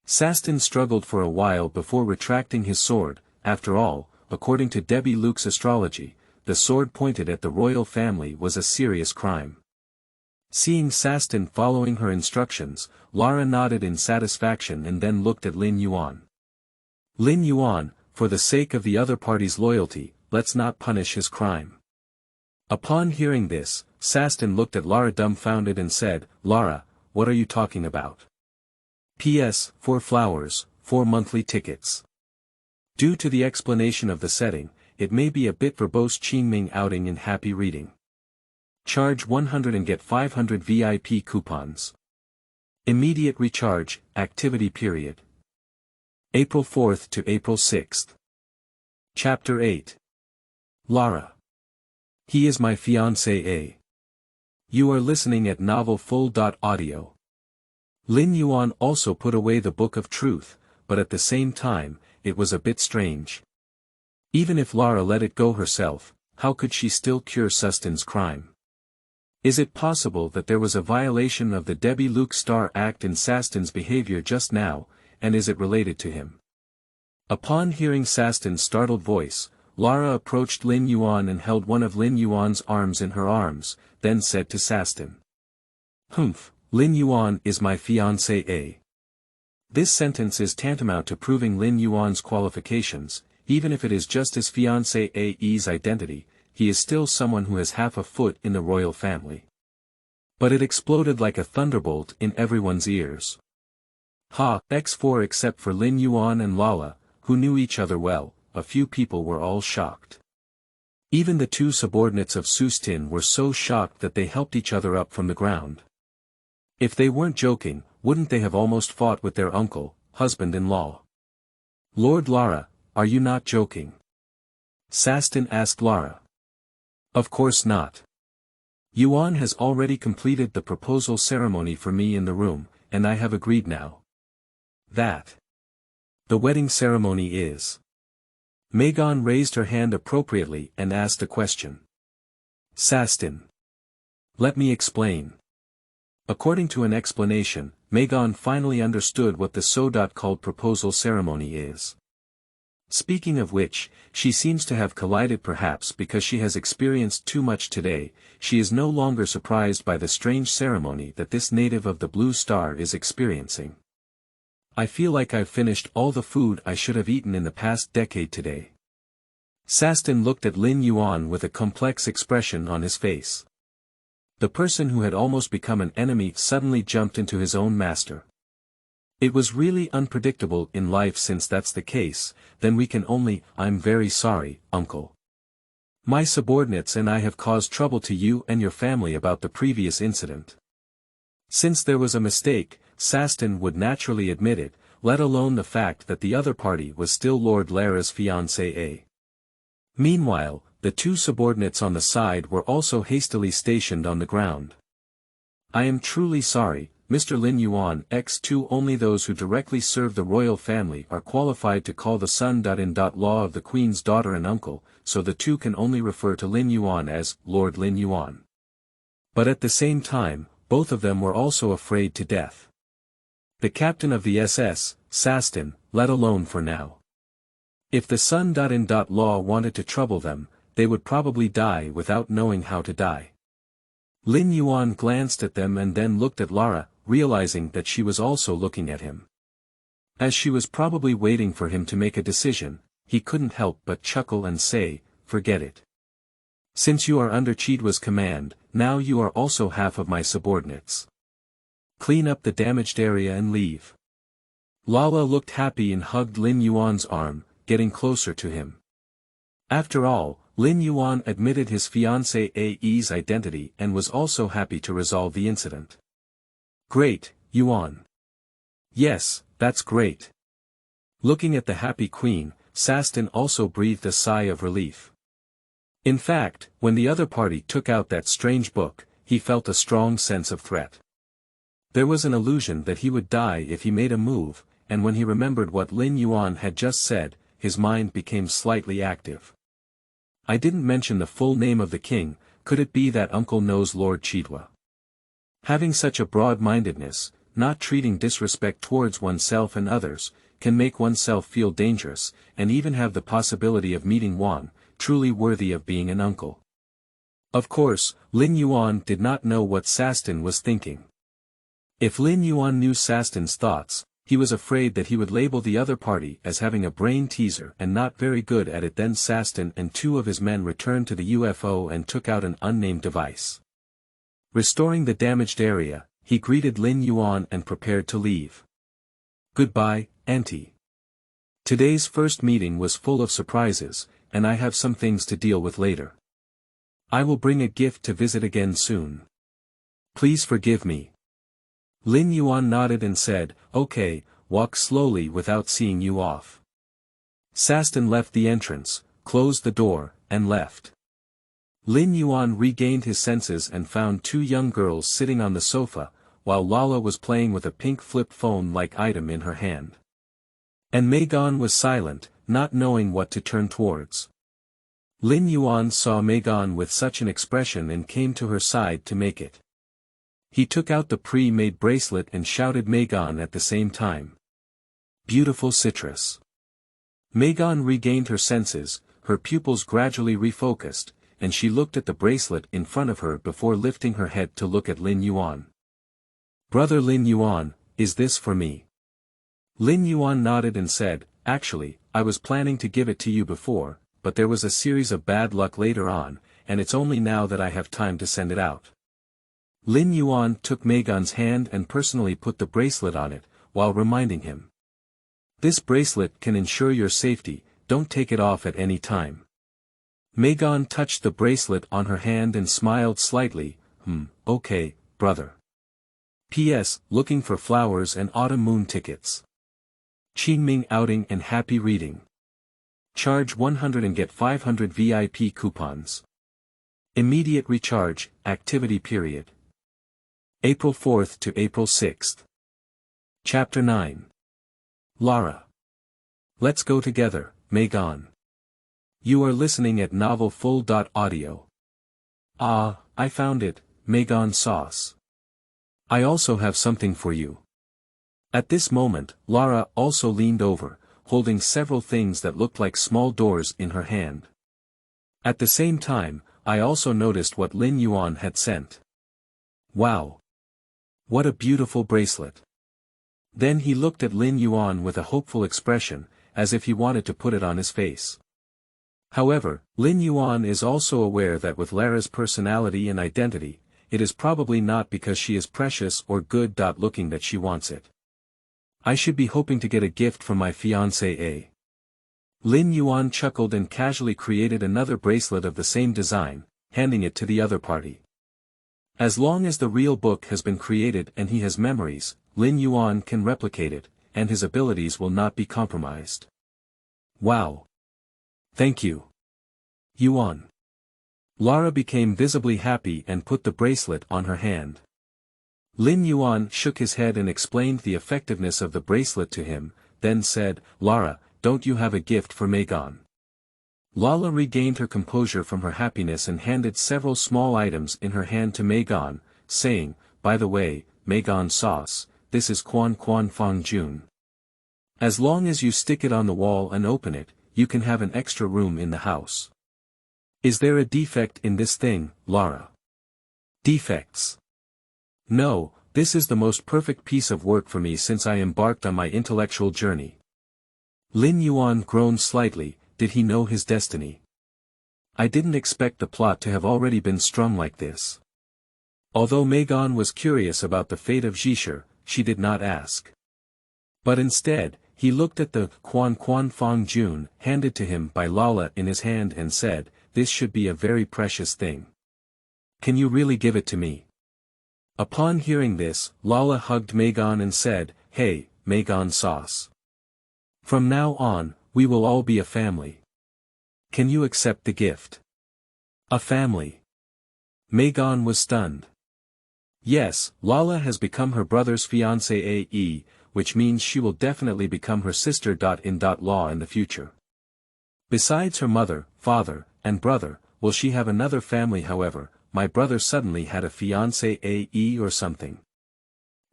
Sardin struggled for a while before retracting his sword. After all, according to Derby Luke's astrology, the sword pointed at the royal family was a serious crime. Seeing Sardin following her instructions, Lara nodded in satisfaction and then looked at Lin Yuan. Lin Yuan, for the sake of the other party's loyalty, let's not punish his crime. Upon hearing this, Sardin looked at Lara dumbfounded and said, Lara, what are you talking about? P.S. 4 flowers, 4 monthly tickets. Due to the explanation of the setting, it may be a bit verbose Qingming outing in happy reading. Charge 100 and get 500 VIP coupons. Immediate recharge, activity period. April 4th to April 6th. Chapter 8. Lara. He is my fiancé. You are listening at novelfull.audio. Lin Yuan also put away the Book of Truth, but at the same time, it was a bit strange. Even if Lara let it go herself, how could she still cure Sardin's crime? Is it possible that there was a violation of the Derby Luke Star Act in Sardin's behavior just now, and is it related to him? Upon hearing Sardin's startled voice, Lara approached Lin Yuan and held one of Lin Yuan's arms in her arms, then said to Sardin. Humph, Lin Yuan is my fiancé. This sentence is tantamount to proving Lin Yuan's qualifications. Even if it is just his fiancé's identity, he is still someone who has half a foot in the royal family. But it exploded like a thunderbolt in everyone's ears. X4 except for Lin Yuan and Lara, who knew each other well, a few people were all shocked. Even the two subordinates of Sardin were so shocked that they helped each other up from the ground. If they weren't joking, wouldn't they have almost fought with their uncle, husband-in-law? Lord Lara, are you not joking? Sardin asked Lara. Of course not. Yuan has already completed the proposal ceremony for me in the room, and I have agreed now. That. The wedding ceremony is. Meigan raised her hand appropriately and asked a question. Sardin. Let me explain. According to an explanation, Meigan finally understood what the so-called proposal ceremony is. Speaking of which, she seems to have collided perhaps because she has experienced too much today. She is no longer surprised by the strange ceremony that this native of the Blue Star is experiencing. I feel like I've finished all the food I should have eaten in the past decade today. Sardin looked at Lin Yuan with a complex expression on his face. The person who had almost become an enemy suddenly jumped into his own master. It was really unpredictable in life. Since that's the case, then we can only, I'm very sorry, uncle. My subordinates and I have caused trouble to you and your family about the previous incident. Since there was a mistake, Sardin would naturally admit it, let alone the fact that the other party was still Lord Lara's fiancée. Meanwhile, the two subordinates on the side were also hastily stationed on the ground. I am truly sorry, Mr. Lin Yuan. X2 Only those who directly serve the royal family are qualified to call the son.in.law of the queen's daughter and uncle, so the two can only refer to Lin Yuan as Lord Lin Yuan. But at the same time, both of them were also afraid to death. The captain of the SS, Sardin, let alone for now. If the son.in.law wanted to trouble them, they would probably die without knowing how to die. Lin Yuan glanced at them and then looked at Lara, realizing that she was also looking at him. As she was probably waiting for him to make a decision, he couldn't help but chuckle and say, "Forget it. Since you are under Chidwa's command, now you are also half of my subordinates. Clean up the damaged area and leave." Lala looked happy and hugged Lin Yuan's arm, getting closer to him. After all, Lin Yuan admitted his fiancée's identity and was also happy to resolve the incident. "Great, Yuan." "Yes, that's great." Looking at the happy queen, Sardin also breathed a sigh of relief. In fact, when the other party took out that strange book, he felt a strong sense of threat. There was an illusion that he would die if he made a move, and when he remembered what Lin Yuan had just said, his mind became slightly active. "I didn't mention the full name of the king, could it be that uncle knows Lord Chidwa?" Having such a broad-mindedness, not treating disrespect towards oneself and others, can make oneself feel dangerous, and even have the possibility of meeting one, truly worthy of being an uncle. Of course, Lin Yuan did not know what Sardin was thinking. If Lin Yuan knew Sardin's thoughts, he was afraid that he would label the other party as having a brain teaser and not very good at it. Then Sardin and two of his men returned to the UFO and took out an unnamed device. Restoring the damaged area, he greeted Lin Yuan and prepared to leave. "Goodbye, Auntie. Today's first meeting was full of surprises, and I have some things to deal with later. I will bring a gift to visit again soon. Please forgive me." Lin Yuan nodded and said, "Okay, walk slowly without seeing you off." Sardin left the entrance, closed the door, and left. Lin Yuan regained his senses and found two young girls sitting on the sofa, while Lala was playing with a pink flip phone-like item in her hand. And Meigan was silent, not knowing what to turn towards. Lin Yuan saw Meigan with such an expression and came to her side to make it. He took out the pre-made bracelet and shouted Meigan at the same time. "Beautiful citrus." Meigan regained her senses, her pupils gradually refocused, and she looked at the bracelet in front of her before lifting her head to look at Lin Yuan. "Brother Lin Yuan, is this for me?" Lin Yuan nodded and said, "Actually, I was planning to give it to you before, but there was a series of bad luck later on, and it's only now that I have time to send it out." Lin Yuan took Meigan's hand and personally put the bracelet on it, while reminding him. "This bracelet can ensure your safety, don't take it off at any time." Meigan touched the bracelet on her hand and smiled slightly, "Okay, brother. P.S. Looking for flowers and autumn moon tickets. Qingming outing and happy reading. Charge 100 and get 500 VIP coupons. Immediate recharge, activity period. April 4th to April 6th. Chapter 9. Lara. Let's go together, Meigan. You are listening at novelfull.audio. Ah, I found it, Meigan sauce. I also have something for you. At this moment, Lara also leaned over, holding several things that looked like small doors in her hand. At the same time, I also noticed what Lin Yuan had sent. Wow! What a beautiful bracelet. Then he looked at Lin Yuan with a hopeful expression, as if he wanted to put it on his face. However, Lin Yuan is also aware that with Lara's personality and identity, it is probably not because she is precious or good-looking that she wants it. I should be hoping to get a gift from my fiancée. Lin Yuan chuckled and casually created another bracelet of the same design, handing it to the other party. As long as the real book has been created and he has memories, Lin Yuan can replicate it, and his abilities will not be compromised. Wow! Thank you, Yuan. Lara became visibly happy and put the bracelet on her hand. Lin Yuan shook his head and explained the effectiveness of the bracelet to him, then said, Lara, don't you have a gift for Meigan? Lara regained her composure from her happiness and handed several small items in her hand to Meigan, saying, by the way, Meigan sauce, this is Quan Fong Jun. As long as you stick it on the wall and open it, you can have an extra room in the house. Is there a defect in this thing, Lara? Defects? No, this is the most perfect piece of work for me since I embarked on my intellectual journey. Lin Yuan groaned slightly. Did he know his destiny? I didn't expect the plot to have already been strung like this. Although Meigan was curious about the fate of Zhisher, she did not ask. But instead, he looked at the Quan Fong Jun handed to him by Lala in his hand and said, this should be a very precious thing. Can you really give it to me? Upon hearing this, Lala hugged Meigan and said, hey, Meigan sauce. From now on, we will all be a family. Can you accept the gift? A family. Meigan was stunned. Yes, Lala has become her brother's fiancée, which means she will definitely become her sister.in.law in the future. Besides her mother, father, and brother, will she have another family? However, my brother suddenly had a fiancée or something.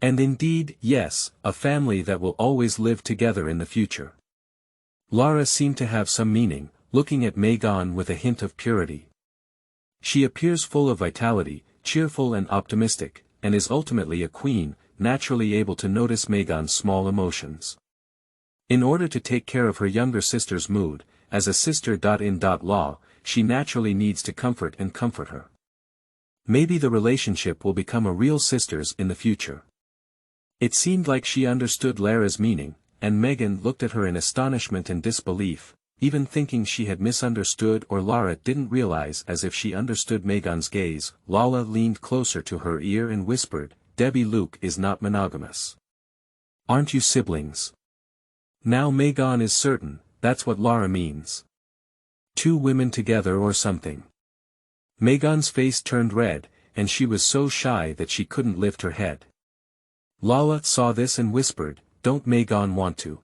And indeed, yes, a family that will always live together in the future. Lara seemed to have some meaning, looking at Meigan with a hint of purity. She appears full of vitality, cheerful and optimistic, and is ultimately a queen, naturally able to notice Meigan's small emotions. In order to take care of her younger sister's mood, as a sister.in.law, she naturally needs to comfort her. Maybe the relationship will become a real sisters in the future. It seemed like she understood Lara's meaning, and Meigan looked at her in astonishment and disbelief, even thinking she had misunderstood or Lara didn't realize. As if she understood Meigan's gaze, Lala leaned closer to her ear and whispered, Debbie Luke is not monogamous. Aren't you siblings? Now Meigan is certain, that's what Lara means. Two women together or something. Meigan's face turned red, and she was so shy that she couldn't lift her head. Lala saw this and whispered, don't Meigan want to?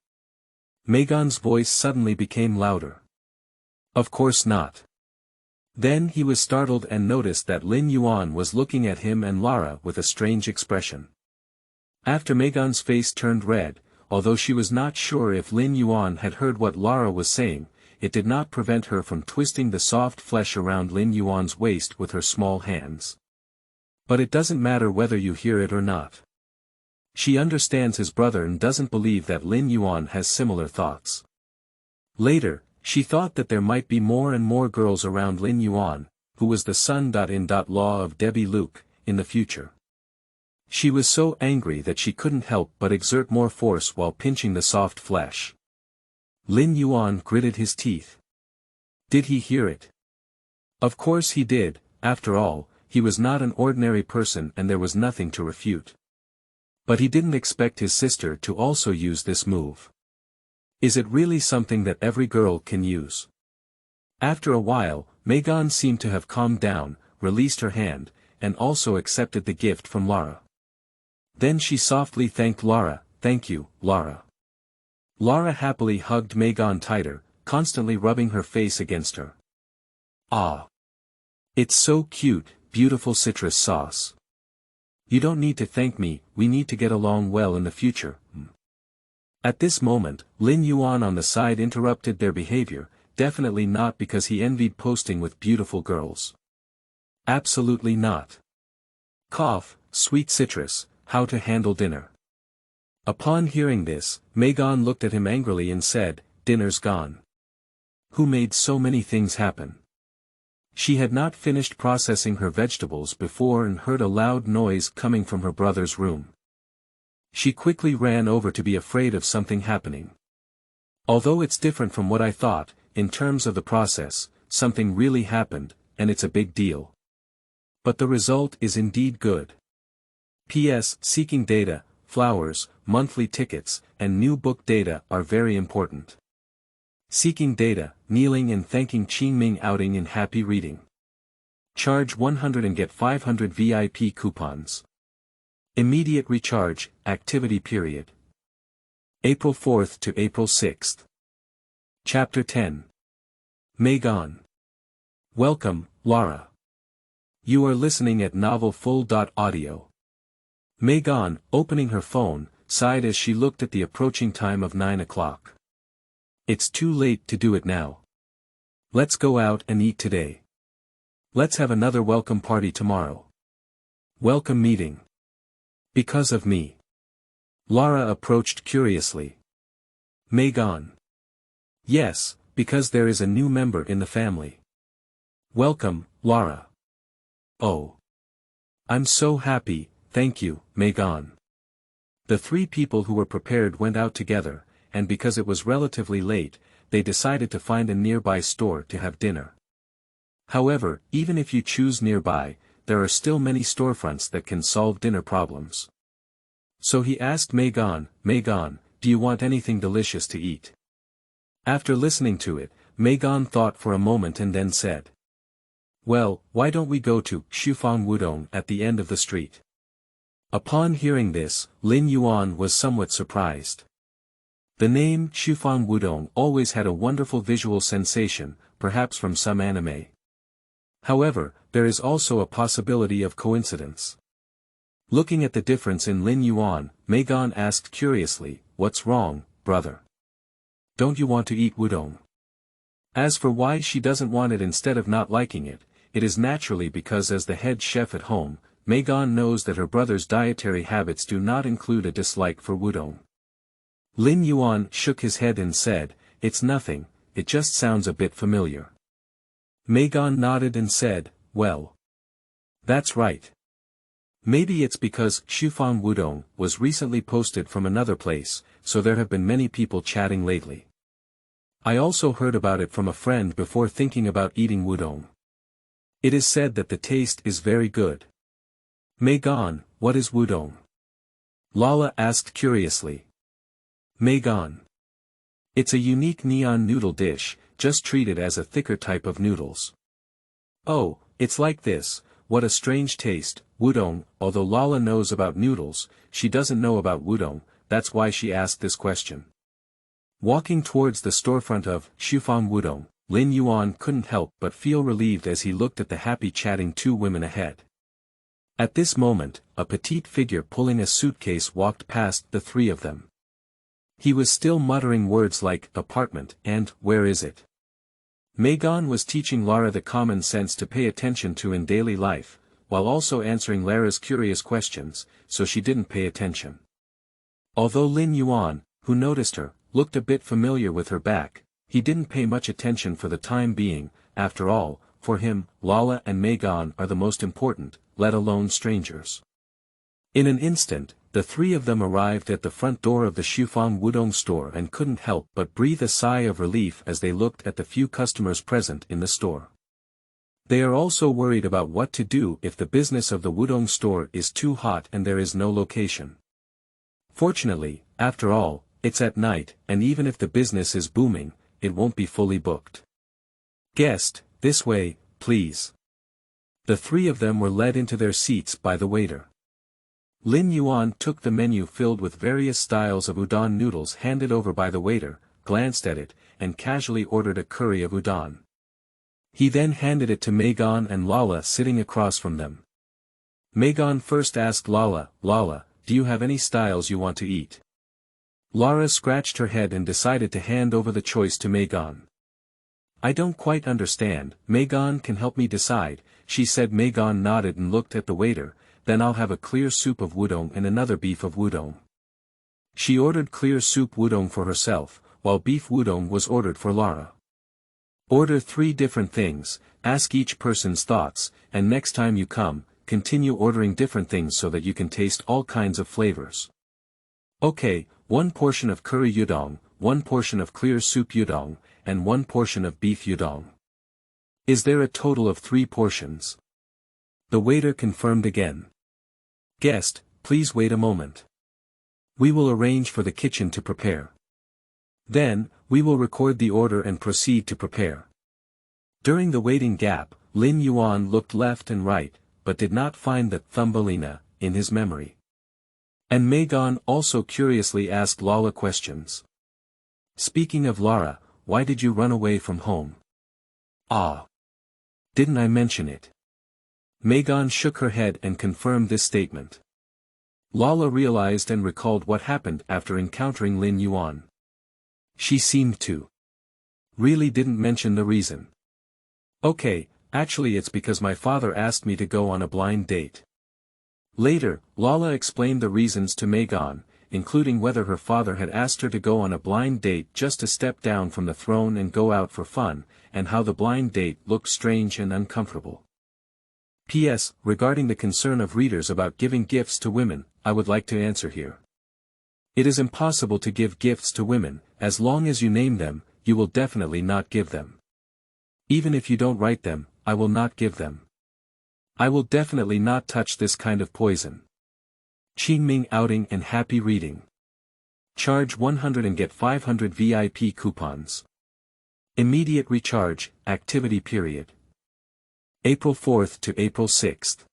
Meigan's voice suddenly became louder. Of course not. Then he was startled and noticed that Lin Yuan was looking at him and Lara with a strange expression. After Meigan's face turned red, although she was not sure if Lin Yuan had heard what Lara was saying, it did not prevent her from twisting the soft flesh around Lin Yuan's waist with her small hands. But it doesn't matter whether you hear it or not. She understands his brother and doesn't believe that Lin Yuan has similar thoughts. Later, she thought that there might be more and more girls around Lin Yuan, who was the son.in.law of Debbie Luke, in the future. She was so angry that she couldn't help but exert more force while pinching the soft flesh. Lin Yuan gritted his teeth. Did he hear it? Of course he did. After all, he was not an ordinary person and there was nothing to refute. But he didn't expect his sister to also use this move. Is it really something that every girl can use? After a while, Meigan seemed to have calmed down, released her hand, and also accepted the gift from Lara. Then she softly thanked Lara, thank you, Lara. Lara happily hugged Meigan tighter, constantly rubbing her face against her. Ah! It's so cute, beautiful citrus sauce. You don't need to thank me, we need to get along well in the future. At this moment, Lin Yuan on the side interrupted their behavior, definitely not because he envied posting with beautiful girls. Absolutely not. Cough, sweet citrus, how to handle dinner. Upon hearing this, Meigan looked at him angrily and said, dinner's gone. Who made so many things happen? She had not finished processing her vegetables before and heard a loud noise coming from her brother's room. She quickly ran over to be afraid of something happening. Although it's different from what I thought, in terms of the process, something really happened, and it's a big deal. But the result is indeed good. P.S. Seeking data, flowers, monthly tickets, and new book data are very important. Seeking data, kneeling and thanking Qingming outing in happy reading. Charge 100 and get 500 VIP coupons. Immediate recharge, activity period. April 4th to April 6th. Chapter 10. Meigan. Welcome, Lara. You are listening at novelfull.audio. Meigan, opening her phone, sighed as she looked at the approaching time of 9 o'clock. It's too late to do it now. Let's go out and eat today. Let's have another welcome party tomorrow. Welcome meeting. Because of me. Lara approached curiously. Meigan. Yes, because there is a new member in the family. Welcome, Lara. Oh. I'm so happy, thank you, Meigan. The three people who were prepared went out together, and because it was relatively late, they decided to find a nearby store to have dinner. However, even if you choose nearby, there are still many storefronts that can solve dinner problems. So he asked Meigan, Meigan, do you want anything delicious to eat? After listening to it, Meigan thought for a moment and then said. Well, why don't we go to Xufang Wudong at the end of the street? Upon hearing this, Lin Yuan was somewhat surprised. The name Xufang Wudong always had a wonderful visual sensation, perhaps from some anime. However, there is also a possibility of coincidence. Looking at the difference in Lin Yuan, Meigan asked curiously, what's wrong, brother? Don't you want to eat wudong? As for why she doesn't want it instead of not liking it, it is naturally because as the head chef at home, Meigan knows that her brother's dietary habits do not include a dislike for wudong. Lin Yuan shook his head and said, it's nothing, it just sounds a bit familiar. Meigan nodded and said, well. That's right. Maybe it's because Xufang Wudong was recently posted from another place, so there have been many people chatting lately. I also heard about it from a friend before thinking about eating wudong. It is said that the taste is very good. Meigan, what is wudong? Lala asked curiously. Meigan. It's a unique neon noodle dish, just treat it as a thicker type of noodles. Oh, it's like this, what a strange taste, wudong. Although Lala knows about noodles, she doesn't know about wudong, that's why she asked this question. Walking towards the storefront of Xufang Wudong, Lin Yuan couldn't help but feel relieved as he looked at the happy chatting two women ahead. At this moment, a petite figure pulling a suitcase walked past the three of them. He was still muttering words like apartment and where is it? Meigan was teaching Lara the common sense to pay attention to in daily life, while also answering Lara's curious questions, so she didn't pay attention. Although Lin Yuan, who noticed her, looked a bit familiar with her back, he didn't pay much attention for the time being. After all, for him, Lala and Meigan are the most important, let alone strangers. In an instant, the three of them arrived at the front door of the Xufang Wudong store and couldn't help but breathe a sigh of relief as they looked at the few customers present in the store. They are also worried about what to do if the business of the wudong store is too hot and there is no location. Fortunately, after all, it's at night, and even if the business is booming, it won't be fully booked. Guest, this way, please. The three of them were led into their seats by the waiter. Lin Yuan took the menu filled with various styles of udon noodles handed over by the waiter, glanced at it, and casually ordered a curry of udon. He then handed it to Meigan and Lala sitting across from them. Meigan first asked Lala, Lala, do you have any styles you want to eat? Lara scratched her head and decided to hand over the choice to Meigan. I don't quite understand, Meigan can help me decide, she said. Meigan nodded and looked at the waiter, then I'll have a clear soup of wudong and another beef of wudong. She ordered clear soup wudong for herself, while beef wudong was ordered for Lara. Order 3 different things, ask each person's thoughts, and next time you come, continue ordering different things so that you can taste all kinds of flavors. Okay, 1 portion of curry udon, 1 portion of clear soup udong, and 1 portion of beef udong. Is there a total of 3 portions? The waiter confirmed again. Guest, please wait a moment. We will arrange for the kitchen to prepare. Then, we will record the order and proceed to prepare. During the waiting gap, Lin Yuan looked left and right, but did not find the Thumbelina in his memory. And Meigan also curiously asked Lara questions. Speaking of Lara, why did you run away from home? Ah. Didn't I mention it? Meigan shook her head and confirmed this statement. Lara realized and recalled what happened after encountering Lin Yuan. She seemed to really didn't mention the reason. Okay, actually it's because my father asked me to go on a blind date. Later, Lara explained the reasons to Meigan, including whether her father had asked her to go on a blind date just to step down from the throne and go out for fun, and how the blind date looked strange and uncomfortable. P.S. Regarding the concern of readers about giving gifts to women, I would like to answer here. It is impossible to give gifts to women, as long as you name them, you will definitely not give them. Even if you don't write them, I will not give them. I will definitely not touch this kind of poison. Qingming outing and happy reading. Charge 100 and get 500 VIP coupons. Immediate recharge, activity period. April 4th to April 6th.